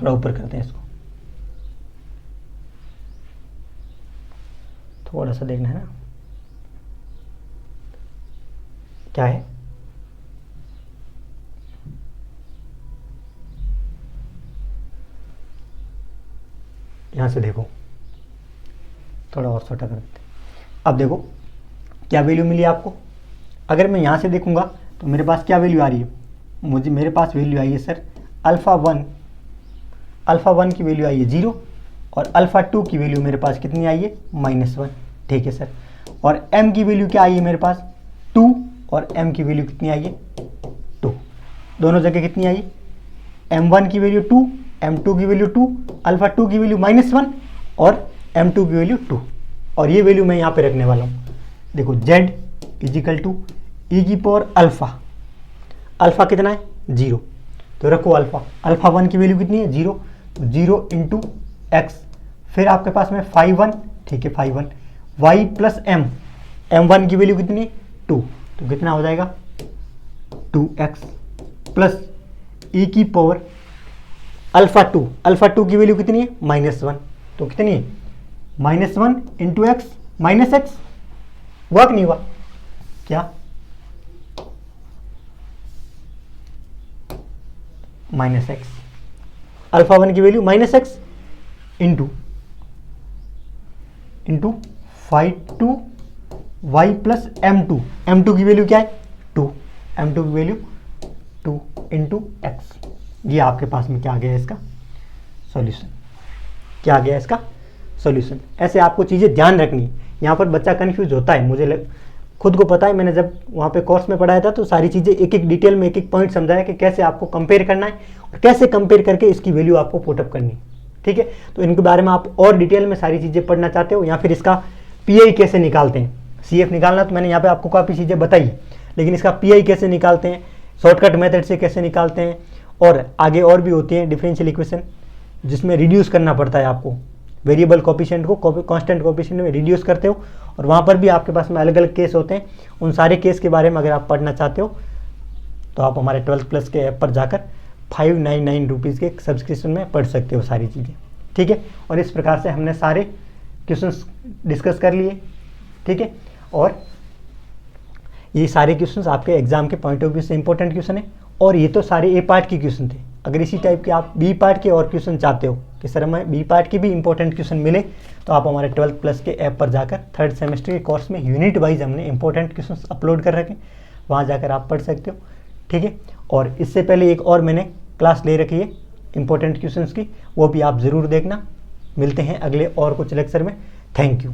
थोड़ा ऊपर करते हैं इसको, थोड़ा सा देखना है ना, क्या है यहां से देखो, थोड़ा और छोटा कर देते। अब देखो क्या वैल्यू मिली आपको, अगर मैं यहां से देखूंगा तो मेरे पास क्या वैल्यू आ रही है, मेरे पास वैल्यू आई है सर अल्फा 1 की वैल्यू आई है 0 और अल्फा 2 की वैल्यू मेरे पास कितनी आई है -1। ठीक है सर, और m की वैल्यू क्या आई है मेरे पास 2 और m की वैल्यू कितनी आई है 2, दोनों जगह कितनी आई है, m1 की वैल्यू 2, m2 की वैल्यू 2, अल्फा 2 की वैल्यू -1 और m2 की वैल्यू 2, और ये वैल्यू मैं यहाँ पे रखने वाला हूँ। देखो z इजिकल टू ई की पावर अल्फा कितना है 0, तो रखो अल्फा 1 की वैल्यू कितनी है 0, तो 0 इंटू एक्स, फिर आपके पास में 5 ठीक है 5 y प्लस m1 की वैल्यू कितनी है 2, तो कितना हो जाएगा 2x प्लस ई की पावर अल्फा 2 की वैल्यू कितनी है -1, तो कितनी है -1 इंटू एक्स माइनस एक्स, हुआ कि नहीं हुआ, क्या -x, अल्फा 1 की value -x into 5 y plus m2 की वैल्यू क्या है 2, m2 की वैल्यू 2 इंटू एक्स। ये आपके पास में क्या आ गया इसका सॉल्यूशन, क्या आ गया इसका सॉल्यूशन। ऐसे आपको चीज़ें ध्यान रखनी, यहाँ पर बच्चा कंफ्यूज होता है, मुझे खुद को पता है, मैंने जब वहाँ पे कोर्स में पढ़ाया था तो सारी चीज़ें एक एक डिटेल में एक एक पॉइंट समझाया कि कैसे आपको कंपेयर करना है और कैसे कंपेयर करके इसकी वैल्यू आपको पुटअप करनी है। ठीक है, तो इनके बारे में आप और डिटेल में सारी चीज़ें पढ़ना चाहते हो या फिर इसका पीआई कैसे निकालते हैं, सीएफ निकालना तो मैंने यहाँ पे आपको काफ़ी चीज़ें बताई, लेकिन इसका पीआई कैसे निकालते हैं, शॉर्टकट मेथड से कैसे निकालते हैं, और आगे और भी होती है डिफरेंशियल इक्वेशन जिसमें रिड्यूस करना पड़ता है आपको, वेरिएबल कोफिशिएंट को कांस्टेंट कोफिशिएंट में रिड्यूस करते हो, और वहाँ पर भी आपके पास में अलग अलग केस होते हैं। उन सारे केस के बारे में अगर आप पढ़ना चाहते हो तो आप हमारे 12th प्लस के ऐप पर जाकर 599 रुपीज़ के सब्सक्रिप्शन में पढ़ सकते हो सारी चीज़ें। ठीक है, और इस प्रकार से हमने सारे क्वेश्चंस डिस्कस कर लिए। ठीक है, और ये सारे क्वेश्चंस आपके एग्जाम के पॉइंट ऑफ व्यू से इंपॉर्टेंट क्वेश्चन है, और ये तो सारे ए पार्ट के क्वेश्चन थे। अगर इसी टाइप के आप बी पार्ट के और क्वेश्चन चाहते हो कि सर हमें बी पार्ट के भी इंपॉर्टेंट क्वेश्चन मिले, तो आप हमारे 12th प्लस के ऐप पर जाकर 3rd सेमेस्टर के कोर्स में यूनिट वाइज हमने इंपॉर्टेंट क्वेश्चन अपलोड कर रखे, वहाँ जाकर आप पढ़ सकते हो। ठीक है, और इससे पहले एक और मैंने क्लास ले रखी है इंपॉर्टेंट क्वेश्चन की, वो भी आप ज़रूर देखना। मिलते हैं अगले और कुछ लेक्चर में। Thank you.